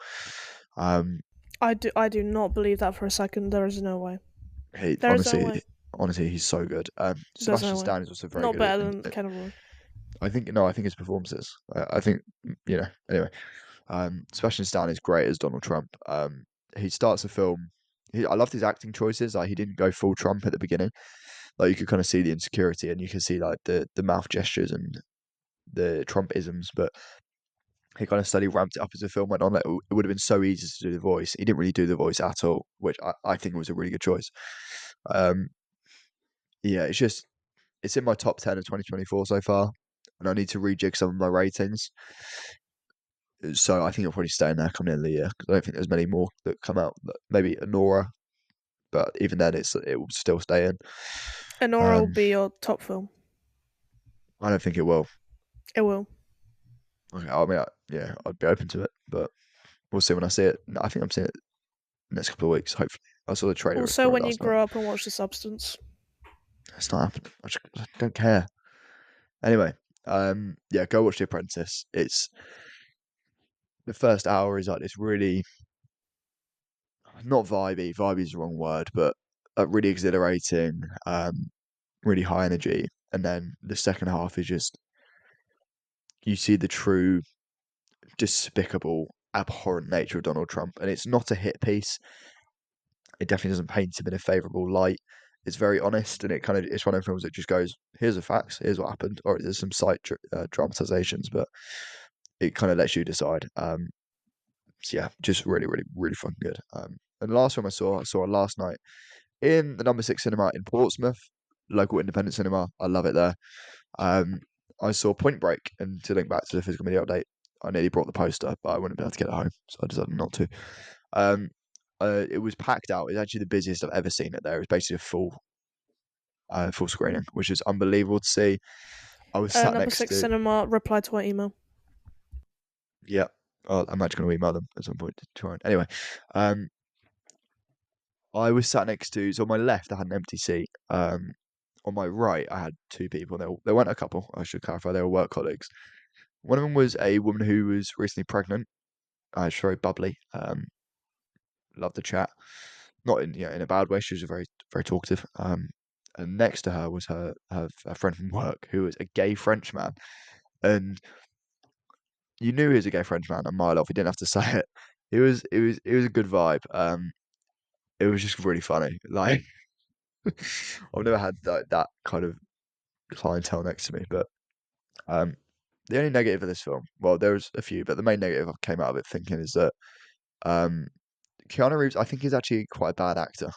Um,
I do not believe that for a second. There is no way.
he
There is no
honestly,
way.
honestly, he's so good.
There's
Sebastian
no way.
Stan is also very
Not
good at,
better
and
than Ken Roy.
I think no, I think his performances. I think Anyway, Sebastian Stan is great as Donald Trump. He starts the film. I loved his acting choices. Like he didn't go full Trump at the beginning. Like you could kind of see the insecurity, and you could see like the mouth gestures and the Trumpisms, but he kind of slowly ramped it up as the film went on. Like, it would have been so easy to do the voice. He didn't really do the voice at all, which I think was a really good choice. Um, yeah, it's in my top 10 of 2024 so far, and I need to rejig some of my ratings. So I think it'll probably stay in there coming in the year because I don't think there's many more that come out. Maybe Anora, but even then, it will still stay in.
Anora will
Um,
be your top film.
I don't think it will.
It will.
Okay, I mean, yeah, I'd be open to it, but we'll see when I see it. I think I'm seeing it next couple of weeks, hopefully. I saw the trailer
Also,
for it
when you
last night.
grow up and watch The Substance.
It's not happening. I don't care. Anyway, yeah, go watch The Apprentice. It's the first hour is like this really not vibey. Vibey is the wrong word, but really exhilarating, really high energy. And then the second half is just you see the true despicable, abhorrent nature of Donald Trump, and it's not a hit piece. It definitely doesn't paint him in a favourable light. It's very honest, and it's one of the films that just goes, "Here's the facts. Here's what happened," or there's some slight dramatizations, but it kind of lets you decide. So yeah, just really, really, really fucking good. And the last film I saw it last night in the number six cinema in Portsmouth, local independent cinema. I love it there. Um, I saw Point Break, and to link back to the physical media update, I nearly brought the poster, but I wouldn't be able to get it home, so I decided not to. Um, it was packed out. It's actually the busiest I've ever seen it there. It was basically a full screening, which is unbelievable to see. I was sat
Number
next
six
to,
cinema. Reply to our email.
yeah, I'm actually going to email them at some point to try and, anyway, um, I was sat next to, so on my left, I had an empty seat. On my right, I had two people. They weren't a couple, I should clarify. They were work colleagues. One of them was a woman who was recently pregnant. She's very bubbly. Loved the chat. Not in in a bad way. She was very very talkative. And next to her was her friend from work who was a gay French man, and you knew he was a gay French man a mile off. He didn't have to say it. It was a good vibe. It was just really funny. Like I've never had that kind of clientele next to me. But um, the only negative of this film, well, there was a few, but the main negative I came out of it thinking is that um, Keanu Reeves, I think he's actually quite a bad actor.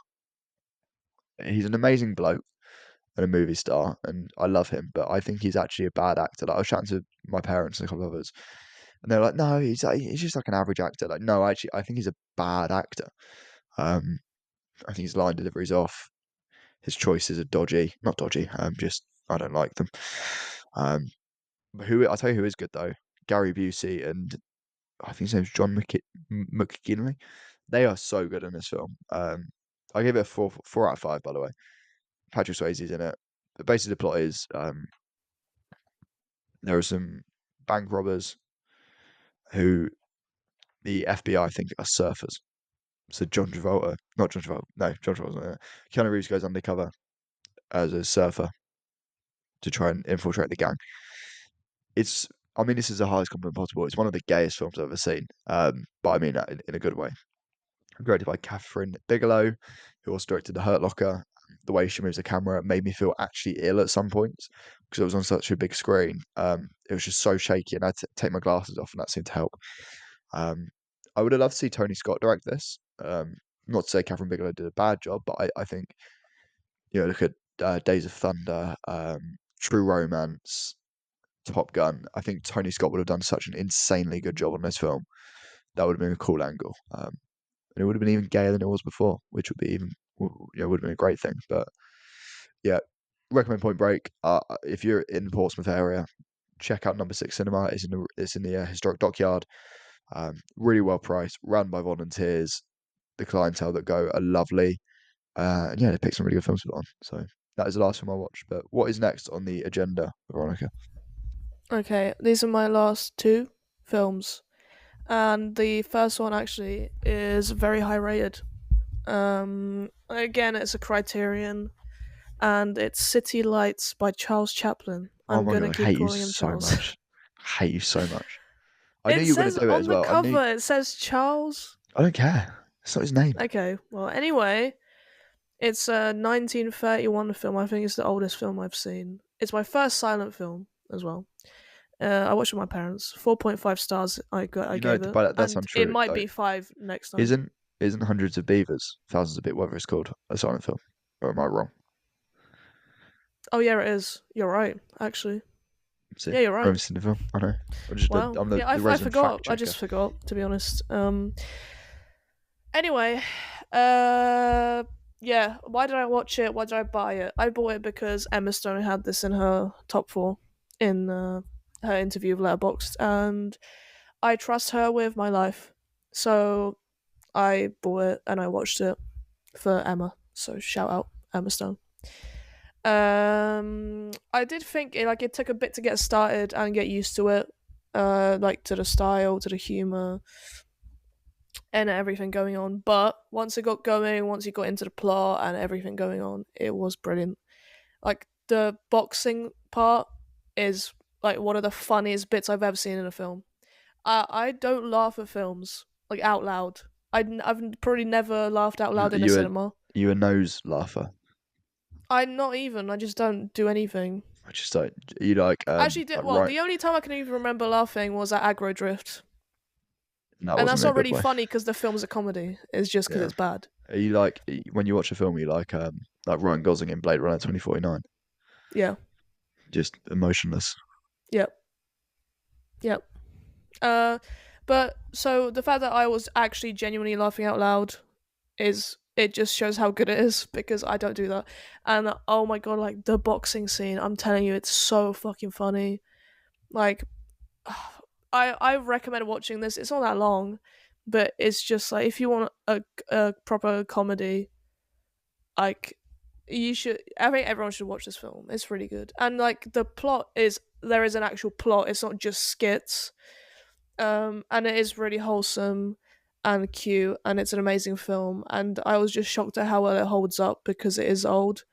He's an amazing bloke and a movie star, and I love him, but I think he's actually a bad actor. Like I was chatting to my parents and a couple of others, and they're like, "No, he's just like an average actor." Like, no, actually, I think he's a bad actor. Um, I think his line delivery's off. His choices are dodgy, not dodgy. Just I don't like them. Um, but who I'll tell you who is good though, Gary Busey and I think his name's John McGinley. They are so good in this film. I give it a four out of five, by the way. Patrick Swayze's in it. But basically, the plot is there are some bank robbers who the FBI think are surfers. So John Travolta, not John Travolta, no, John Travolta's not in it. Keanu Reeves goes undercover as a surfer to try and infiltrate the gang. It's, I mean, this is the highest compliment possible. It's one of the gayest films I've ever seen, but I mean that in a good way. Directed by Catherine Bigelow, who also directed The Hurt Locker. The way she moves the camera made me feel actually ill at some points because it was on such a big screen. It was just so shaky, and I had to take my glasses off, and that seemed to help. Um, I would have loved to see Tony Scott direct this. Not to say Catherine Bigelow did a bad job, but I think look at Days of Thunder, True Romance, Top Gun. I think Tony Scott would have done such an insanely good job on this film. That would have been a cool angle. And it would have been even gayer than it was before, which would be even would have been a great thing. But yeah, recommend Point Break. If you're in the Portsmouth area, check out Number Six Cinema. It's in the historic dockyard. Really well priced, run by volunteers. The clientele that go are lovely. And yeah, they pick some really good films to put on. So that is the last film I watched. But what is next on the agenda, Veronica?
Okay, these are my last two films, and the first one actually is very high rated. Again, it's a Criterion, and it's City Lights by Charles Chaplin.
Oh
I'm
my
gonna
god, I
keep
hate you
calling him
so
Charles.
much. I hate you so much. I knew
It
you were going
says
to do it as
on the
well. I knew.
cover, it says Charles.
I don't care. That's not his name.
Okay, well, anyway, it's a 1931 film. I think it's the oldest film I've seen. It's my first silent film as well. I watched it with my parents. 4.5 stars I
You know,
gave it.
but that's
And it
untrue
might
though.
be 5 next time.
Isn't Hundreds of Beavers, Thousands of Bit, whatever it's called, a silent film? Or am I wrong?
Oh, yeah, it is. You're right, actually.
See,
Yeah, you're
I
right.
haven't seen the film. I know. I'm just
Wow.
I'm
Yeah,
the
I
resident
forgot.
fact
I
checker.
just forgot, to be honest. Anyway, uh, yeah. Why did I watch it? Why did I buy it? I bought it because Emma Stone had this in her top four in her interview with Letterboxd, and I trust her with my life. So I bought it and I watched it for Emma. So shout out Emma Stone. I did think it took a bit to get started and get used to it, like to the style, to the humor, and everything going on. But once it got going, once you got into the plot and everything going on, it was brilliant. Like the boxing part is like one of the funniest bits I've ever seen in a film. I don't laugh at films like out loud. I've probably never laughed out loud in a
You a
cinema.
you a nose laugher.
I not even. I just don't do anything.
I just like you
Actually, well,
right.
the only time I can even remember laughing was at Aggro Drift,
That
and that's
wasn't a
not
good
really
way.
funny because the film's a comedy. It's just because
Yeah.
it's bad.
Are you when you watch a film? You like Ryan Gosling in Blade Runner 2049,
Yeah.
just emotionless.
Yep. Yep. Uh, but so the fact that I was actually genuinely laughing out loud is it just shows how good it is because I don't do that. And oh my god, like the boxing scene, I'm telling you, it's so fucking funny. Like, I recommend watching this. It's not that long, but it's just like if you want a proper comedy, like you should. I think everyone should watch this film. It's really good, and like the plot is there is an actual plot. It's not just skits. And it is really wholesome and cute, and it's an amazing film. And I was just shocked at how well it holds up because it is old.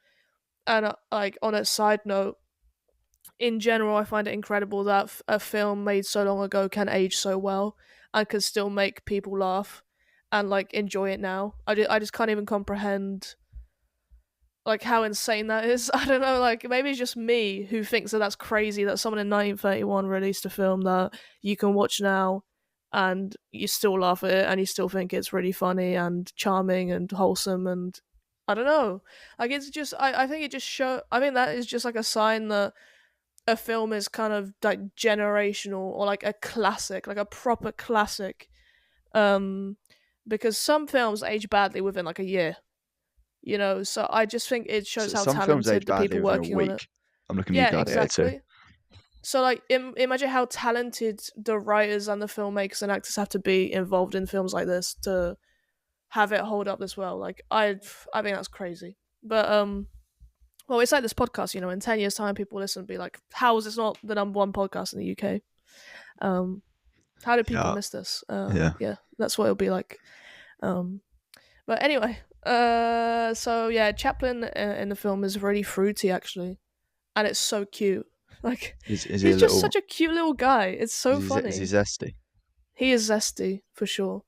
And like on a side note, in general, I find it incredible that a film made so long ago can age so well and can still make people laugh and like enjoy it now. I just can't even comprehend like how insane that is. I don't know, like maybe it's just me who thinks that that's crazy that someone in 1931 released a film that you can watch now and you still laugh at it and you still think it's really funny and charming and wholesome. And I don't know, like it's just I think it just show I think that is just like a sign that a film is kind of like generational or like a classic, like a proper classic. um because some films age badly within like a year, so I just think it shows
So
how
some films age
talented the
badly
people
within a
working on it.
week. I'm looking at you,
Yeah,
Gladiator too.
exactly. So like imagine how talented the writers and the filmmakers and actors have to be involved in films like this to have it hold up this well. Like I think that's crazy. But well, it's like this podcast, in 10 years time people listen and be like, how is this not the number one podcast in the UK? um how did people
Yeah,
miss this?
yeah.
Yeah, that's what it'll be like. um But anyway, so yeah, Chaplin in the film is really fruity actually, and it's so cute. Like
Is he a
he's just
little?
such a cute little guy. It's so
Is he
funny.
zesty?
He is zesty for sure.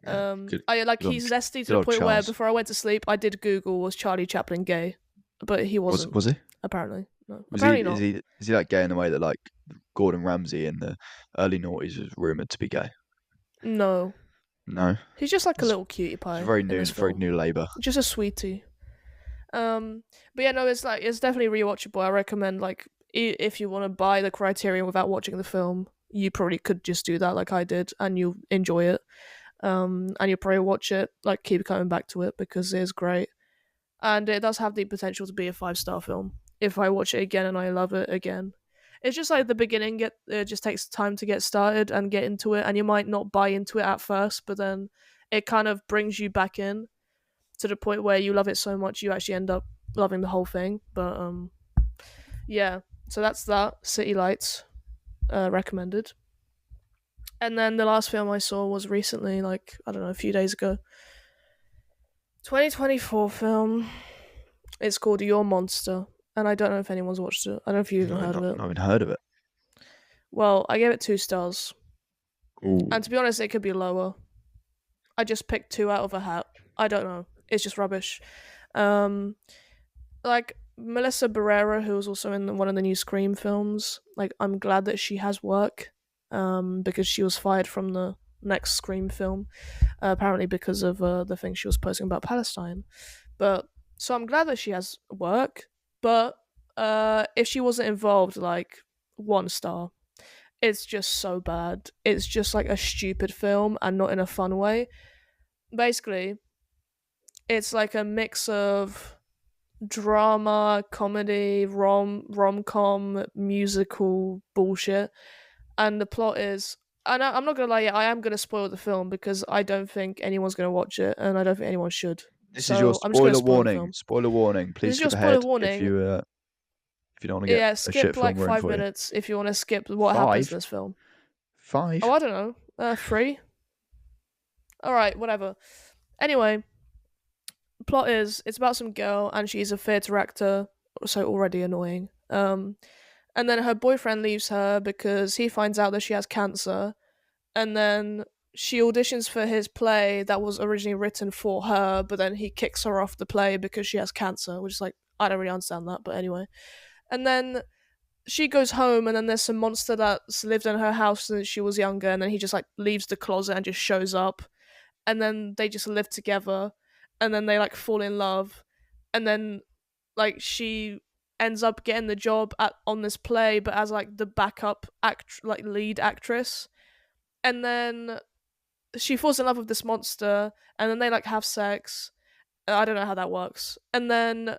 Yeah, good.
I like
Good on,
he's zesty to
good
the
old
point where
Charles.
before I went to sleep, I did Google was Charlie Chaplin gay, but he wasn't.
Was he?
Apparently, no.
Was he?
Apparently not.
Is he like gay in the way that like Gordon Ramsay in the early noughties was rumored to be gay?
No,
No,
he's just like a
it's,
little cutie
it's
pie in this
very
film.
new Labour.
Just a sweetie. But yeah, no, it's definitely rewatchable. I recommend like if you want to buy the Criterion without watching the film, you probably could just do that like I did, and you'll enjoy it. And you'll probably watch it like keep coming back to it because it is great, and it does have the potential to be a 5-star film if I watch it again and I love it again. It's just like the beginning; it just takes time to get started and get into it, and you might not buy into it at first, but then it kind of brings you back in to the point where you love it so much you actually end up loving the whole thing. But yeah, so that's that. City Lights, recommended. And then the last film I saw was recently, like I don't know, a few days ago. 2024 film. It's called Your Monster, and I don't know if anyone's watched it. I don't know if you even
No,
heard of it.
not even heard of it.
Well, I gave it 2 stars,
Ooh,
and to be honest, it could be lower. I just picked two out of a hat. I don't know. It's just rubbish. Um, like Melissa Barrera, who was also in one of the new Scream films. Like, I'm glad that she has work, because she was fired from the next Scream film, apparently because of the thing she was posting about Palestine. But so I'm glad that she has work. But if she wasn't involved, like, 1 star. It's just so bad. It's just like a stupid film and not in a fun way. Basically, it's like a mix of drama, comedy, rom com, musical bullshit, and the plot is. And I'm not gonna lie, yeah, I am gonna spoil the film because I don't think anyone's gonna watch it, and I don't think anyone should.
This is your
So I'm just gonna
spoiler
spoil the
warning.
film.
Spoiler warning.
This
Please
is your
skip
spoiler
ahead
warning.
if you don't want to get
Yeah,
a shit
skip
film
like
ruined
five
for you.
minutes if you want to skip what happens in
Five,
this film. Oh,
five.
I don't know. 3. All right, whatever. Anyway, plot is it's about some girl and she's a theatre actor, so already annoying. And then her boyfriend leaves her because he finds out that she has cancer, and then she auditions for his play that was originally written for her, but then he kicks her off the play because she has cancer, which is like I don't really understand that, but anyway. And then she goes home, and then there's some monster that's lived in her house since she was younger, and then he just like leaves the closet and just shows up, and then they just live together, and then they like fall in love, and then like she ends up getting the job on this play, but as like the backup like lead actress, and then she falls in love with this monster, and then they like have sex. I don't know how that works, and then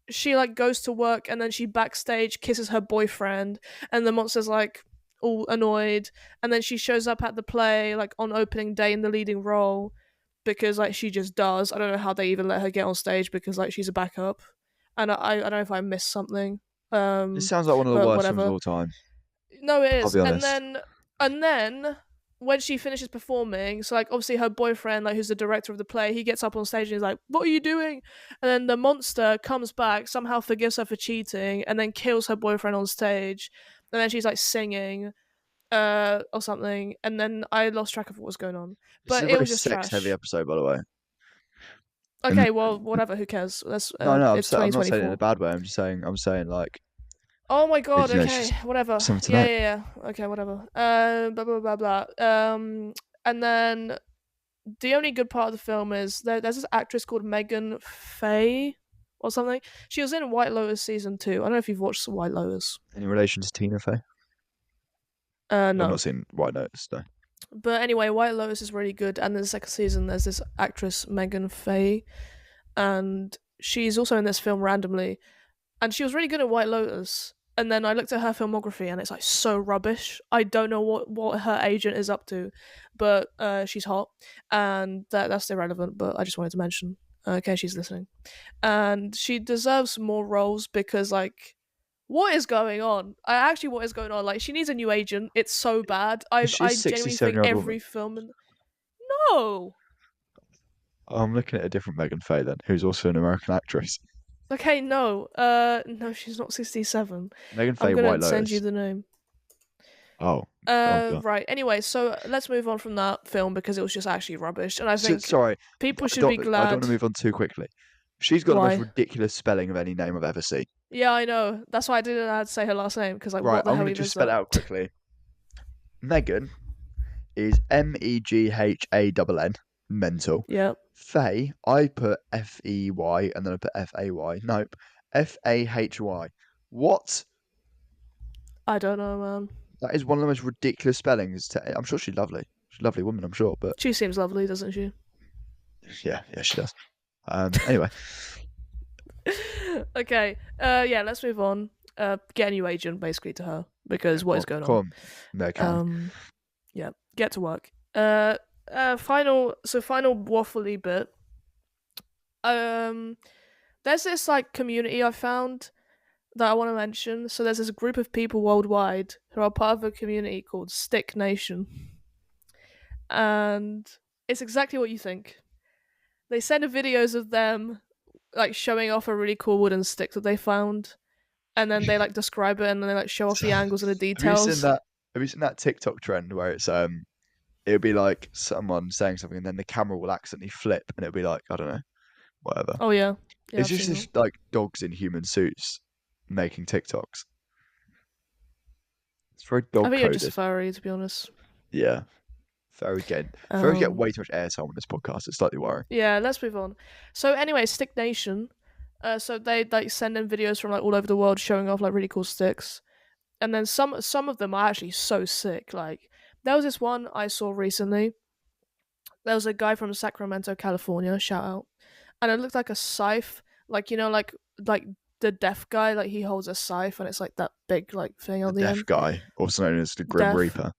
she like goes to work, and then she backstage kisses her boyfriend, and the monster's like all annoyed, and then she shows up at the play like on opening day in the leading role because like she just does. I don't know how they even let her get on stage because like she's a backup, and I don't know if I missed something,
This sounds like one of the
but
worst films of
whatever.
all time.
No, it
I'll
is.
be
And
honest.
then when she finishes performing, so like obviously her boyfriend, like who's the director of the play, he gets up on stage and he's like, "What are you doing?" And then the monster comes back, somehow forgives her for cheating, and then kills her boyfriend on stage. And then she's like singing, or something, and then I lost track of what was going on.
This is
But
a
it
very
was just
sex-heavy
trash.
episode, by the way. And
Okay, well, whatever. Who cares? That's
no, no,
it's
I'm not saying it in a
2024.
bad way. I'm saying like
Oh my god.
it's
Okay,
just
whatever.
something to
Yeah,
note.
yeah, yeah. Okay, whatever. Blah blah blah blah. And then the only good part of the film is there's this actress called Megan Faye or something. She was in White Lotus season 2. I don't know if you've watched White Lotus.
Any relation to Tina Fey? I've not
No.
seen White Notice though.
But anyway, White Lotus is really good. And in the second season, there's this actress Megan Faye, and she's also in this film randomly. And she was really good at White Lotus. And then I looked at her filmography, and it's like so rubbish. I don't know what her agent is up to, but she's hot, and that's irrelevant. But I just wanted to mention, okay, she's listening, and she deserves more roles because like. What is going on? What is going on? Like, she needs a new agent. It's so bad.
Is
I
she a
I genuinely think
67-year-old woman?
every film. No.
I'm looking at a different Megan Fay then, who's also an American actress.
Okay, no. No, she's not 67.
Megan
I'm
Fay, White
gonna send you
Lotus.
the name.
Oh, oh god.
Right. Anyway, so let's move on from that film because it was just actually rubbish, and I
So,
think
sorry,
people should be
I don't want
glad.
to move on too quickly. She's got the most
Why?
ridiculous spelling of any name I've ever seen.
Yeah, I know. That's why I didn't know how to say her last name because like,
Right,
what the
I'm
hell
going to
even
just
is
spell it
that?
out quickly. Megan is Meghan, mental.
Yeah,
Faye, I put Fey and then I put Fay. Nope, Fahy. What?
I don't know, man.
That is one of the most ridiculous spellings. I'm sure she's lovely. She's a lovely woman, I'm sure, but
She seems lovely, doesn't she?
yeah, yeah, she does. Anyway,
Okay. Yeah. Let's move on. Get a new agent, basically, to her because what is going
come
on?
on, Megan.
Um. Yeah. Get to work. Final waffly bit. Um. There's this like community I found that I want to mention. So there's this group of people worldwide who are part of a community called Stick Nation, and it's exactly what you think. They send videos of them like showing off a really cool wooden stick that they found, and then they like describe it and then they like show off
So,
the angles and the
have you seen
details.
that? Have you seen that TikTok trend where it's it'll be like someone saying something, and then the camera will accidentally flip, and it'll be like, I don't know, whatever.
Oh yeah, yeah,
It's
I've
just
seen that.
this like dogs in human suits making TikToks. It's very
I
dog
think you're just
coded.
furry, to be honest.
Yeah, very get
Um,
way too much airtime on this podcast. It's slightly worrying.
yeah, let's move on. So anyway, Stick Nation. So they like send in videos from like all over the world showing off like really cool sticks, and then some of them are actually so sick. Like there was this one I saw recently. There was a guy from Sacramento, California. Shout out, and it looked like a scythe, like like the deaf guy, like he holds a scythe, and it's like that big like thing
The
on the
deaf
end.
guy, also known as the Grim
Deaf.
Reaper.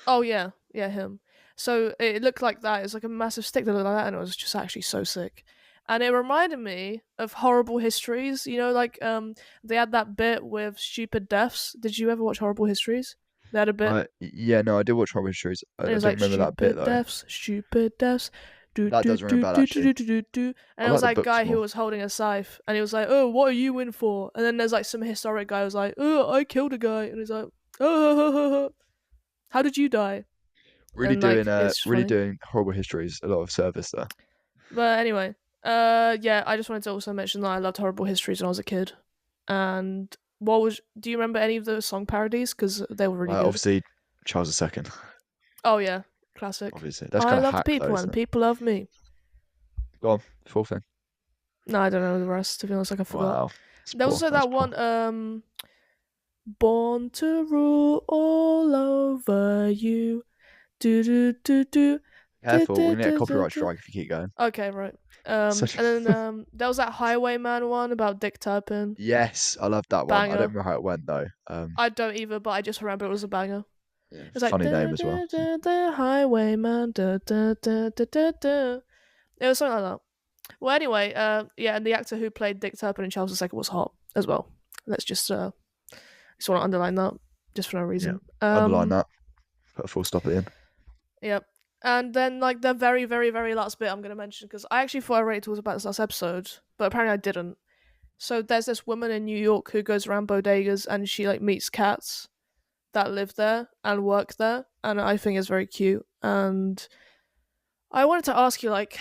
Oh yeah, yeah, him. So it looked like that. It's like a massive stick that looked like that, and it was just actually so sick. And it reminded me of Horrible Histories. You know, like they had that bit with stupid deaths. Did you ever watch Horrible Histories? They had a bit,
Yeah, no, I did watch Horror Histories.
and it
I
was
don't
like
remember that bit though.
stupid deaths. Do
That
do
does ring a
do
bell
do
actually.
do do do do. And
I
it was
like the
like
books
guy who
more.
was holding a scythe, and he was like, "Oh, what are you in for?" And then there's like some historic guy who was like, "Oh, I killed a guy," and he's like, "Oh, how did you die?" And like, it's
Really
funny.
doing Horrible Histories a lot of service there.
But anyway, yeah, I just wanted to also mention that I loved Horrible Histories when I was a kid. And do you remember any of the song parodies? Because they were really good.
Obviously, Charles II.
Oh yeah, classic.
Obviously, that's
I
kind of
loved
hack though,
people
isn't
and
it?
people love me.
Go on, full thing.
No, I don't know the rest. To be honest, like I forgot.
Wow, that's
There was
poor.
also
That's
that
poor.
one, "Born to Rule all over you." Do do do do do
Careful, we're
do
gonna get a
do do.
copyright
do.
strike if you keep going.
Okay, right.
Such.
And then there was that Highwayman one about Dick Turpin.
Yes, I love that one. I don't
Banger.
remember how it went though.
I don't either, but I just remember it was a banger.
Yeah,
It's like
funny name
da
as well.
da da da highwayman da da da da da da. It was something like that. Well, anyway, yeah, and the actor who played Dick Turpin in Charles II was hot as well. Let's just want to underline that just for no
Yeah,
reason.
underline that. Put a full stop at the end.
Yep. And then like the very very very last bit I'm gonna mention because I actually thought I already talked about this last episode, but apparently I didn't. So there's this woman in New York who goes around bodegas and she like meets cats that live there and work there, and I think it's very cute. And I wanted to ask you, like,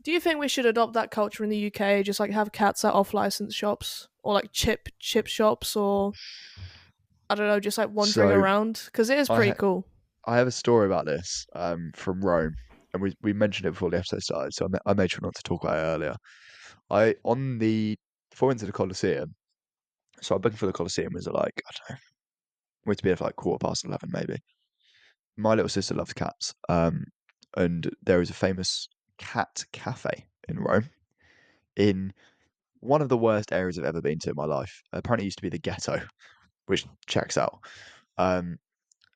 do you think we should adopt that culture in the UK? Just like have cats at off-license shops or like chip shops, or I don't know, just like wandering
So
around because it is
I
pretty
ha
cool.
I have a story about this from Rome, and we mentioned it before the episode started, so I made sure not to talk about it earlier. I on the Before I went to the Colosseum, so I booking for the Colosseum was at like I don't know, we had to be there for like 11:15 maybe. My little sister loves cats, and there is a famous cat cafe in Rome in one of the worst areas I've ever been to in my life. Apparently, it used to be the ghetto, which checks out. Um,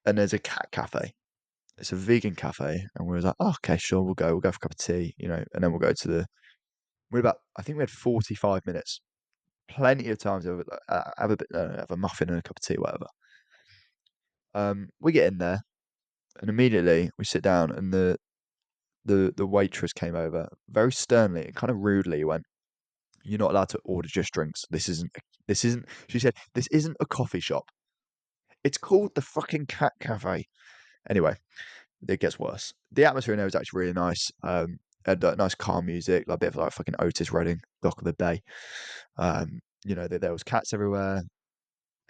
and there's a cat cafe. It's a vegan cafe, and we was like, oh, okay, sure, we'll go for a cup of tea, and then we'll go to the. I think we had 45 minutes, plenty of time to have a muffin and a cup of tea, whatever. We get in there, and immediately we sit down, and the waitress came over very sternly and kind of rudely went, "You're not allowed to order just drinks. This isn't." She said, "This isn't a coffee shop. It's called the fucking cat cafe." Anyway, it gets worse. The atmosphere in there was actually really nice. Had nice calm music, like a bit of like fucking Otis Redding, Dock of the Bay. There was cats everywhere.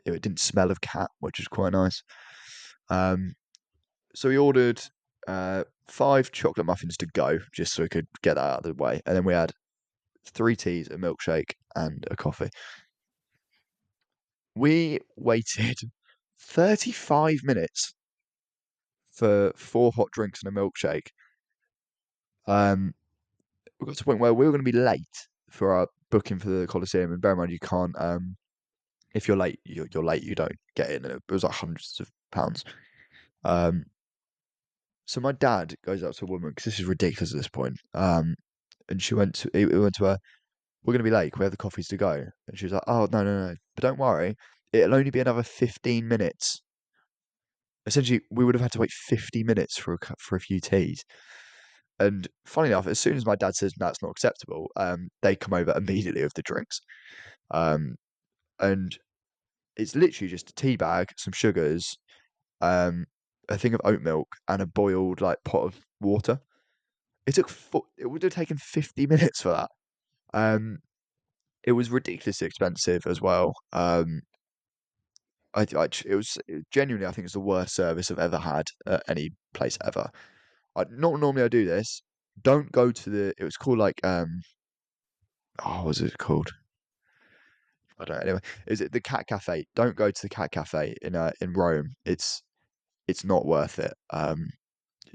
It didn't smell of cat, which is quite nice. Um, so we ordered 5 chocolate muffins to go, just so we could get that out of the way, and then we had 3 teas, a milkshake, and a coffee. We waited 35 minutes for 4 hot drinks and a milkshake. Um, we got to the point where we were going to be late for our booking for the Colosseum. And bear in mind, you can't. If you're late, you're late. You don't get in. And it was like hundreds of pounds. Um, so my dad goes up to a woman because this is ridiculous at this point. And he went to her. We're going to be late. We have the coffees to go. And she was like, "Oh no, no, no! But don't worry. It'll only be another 15 minutes." Essentially, we would have had to wait 50 minutes for for a few teas. And funny enough, as soon as my dad says that's not acceptable, they come over immediately with the drinks. Um, and it's literally just a tea bag, some sugars, um, a thing of oat milk and a boiled like pot of water. It would have taken 50 minutes for that. Um, it was ridiculously expensive as well. Genuinely, I think it's the worst service I've ever had at any place ever. Not normally I do this. Don't go to it was called like what was it called? I don't know. Anyway, is it the Cat Cafe? Don't go to the Cat Cafe in Rome. It's not worth it.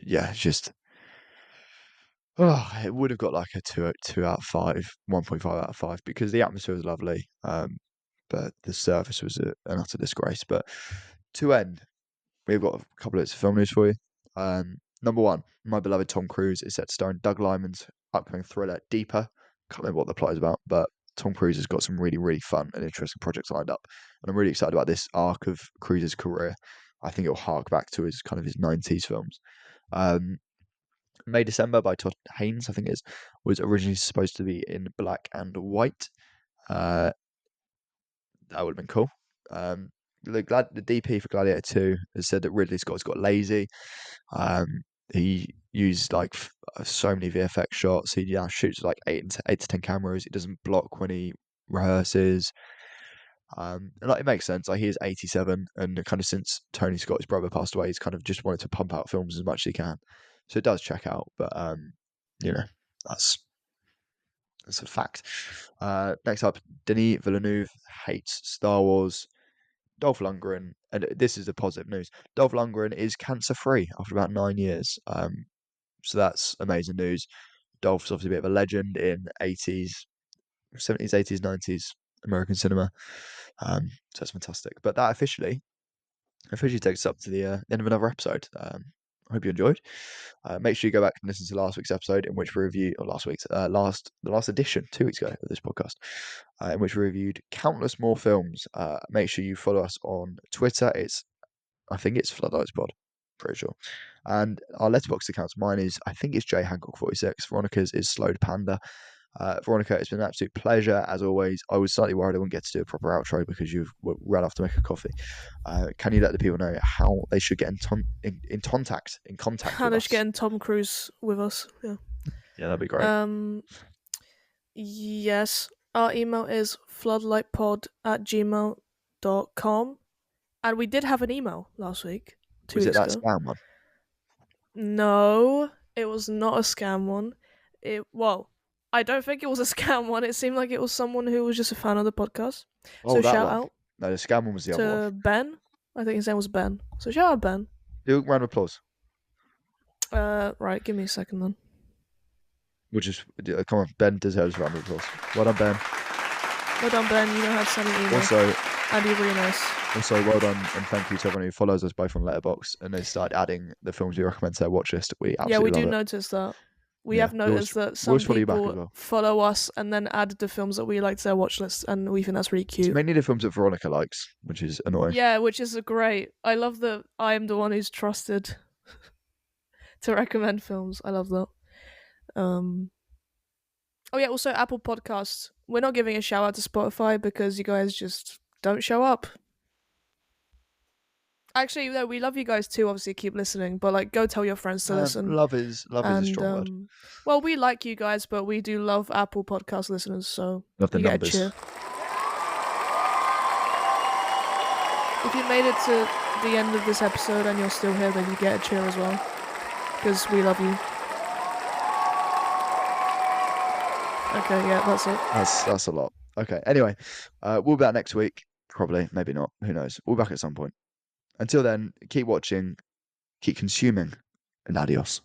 Yeah, it's just it would have got like a two out of five, 1.5 out of five because the atmosphere was lovely. But the service was an utter disgrace. But to end, we've got a couple of bits of film news for you. Number one, my beloved Tom Cruise is set to star in Doug Liman's upcoming thriller Deeper. Can't remember what the plot is about, but Tom Cruise has got some really, really fun and interesting projects lined up, and I'm really excited about this arc of Cruise's career. I think it'll hark back to his kind of his '90s films. Um, May December by Todd Haynes, I think it is, was originally supposed to be in black and white. Uh, that would have been cool. Um, the DP for Gladiator 2 has said that Ridley Scott's got lazy. He used like so many VFX shots. He shoots like eight to 10 cameras. He doesn't block when he rehearses. And like it makes sense. Like he is 87, and kind of since Tony Scott, his brother, passed away, he's kind of just wanted to pump out films as much as he can. So it does check out, but you know, that's that's a fact. Next up, Denis Villeneuve hates Star Wars. Dolph Lundgren, and this is the positive news. Dolph Lundgren is cancer free after about 9 years. So that's amazing news. Dolph's obviously a bit of a legend in 80s, 70s, 80s, 90s American cinema. So that's fantastic. But that officially takes us up to the end of another episode. I hope you enjoyed. Make sure you go back and listen to last week's episode in which we review, or last week's the last edition 2 weeks ago of this podcast, in which we reviewed countless more films. Make sure you follow us on Twitter. I think it's Floodlights Pod, pretty sure. And our letterbox accounts, mine is I think it's J Hancock 46. Veronica's is Slowed Panda. Veronica, it's been an absolute pleasure as always. I was slightly worried I wouldn't get to do a proper outro because you've run off to make a coffee. Can you let the people know how they should get in contact
How
with
they
us?
should get in Tom Cruise with us. Yeah.
Yeah, that'd be great.
Yes. Our email is floodlightpod@gmail.com. And we did have an email last week, 2
Was it
weeks
that
ago.
spam one?
No, it was not a scam one. I don't think it was a scam one. It seemed like it was someone who was just a fan of the podcast.
Oh,
So
that
shout
one.
out
No, the scam one was the other one.
to Ben. I think his name was Ben. So shout out Ben.
Do a round of applause.
Right, give me a second then.
Come on, Ben deserves a round of applause. Well done, Ben.
Well done, Ben. You know how to send an email.
Also,
and you're really nice.
Also, well done and thank you to everyone who follows us both on Letterboxd and they started adding the films we recommend to their watch list. We absolutely
we do
love it.
notice that. We have noticed that some
always follow you back as
people
well.
follow us and then add the films that we like to their watch list, and we think that's really
It's
cute.
mainly the films that Veronica likes, which is annoying.
Yeah, which is great. I love that I am the one who's trusted to recommend films. I love that. Oh yeah, also Apple Podcasts. We're not giving a shout out to Spotify because you guys just don't show up. Actually, no, we love you guys too. Obviously, keep listening, but like, go tell your friends to listen.
Love is a strong word.
Well, we like you guys, but we do love Apple Podcast listeners, so
Love the
you
numbers.
get a cheer. If you made it to the end of this episode and you're still here, then you get a cheer as well, because we love you. Okay, yeah, that's it.
That's a lot. Okay, anyway, we'll be back next week. Probably, maybe not. Who knows? We'll be back at some point. Until then, keep watching, keep consuming, and adios.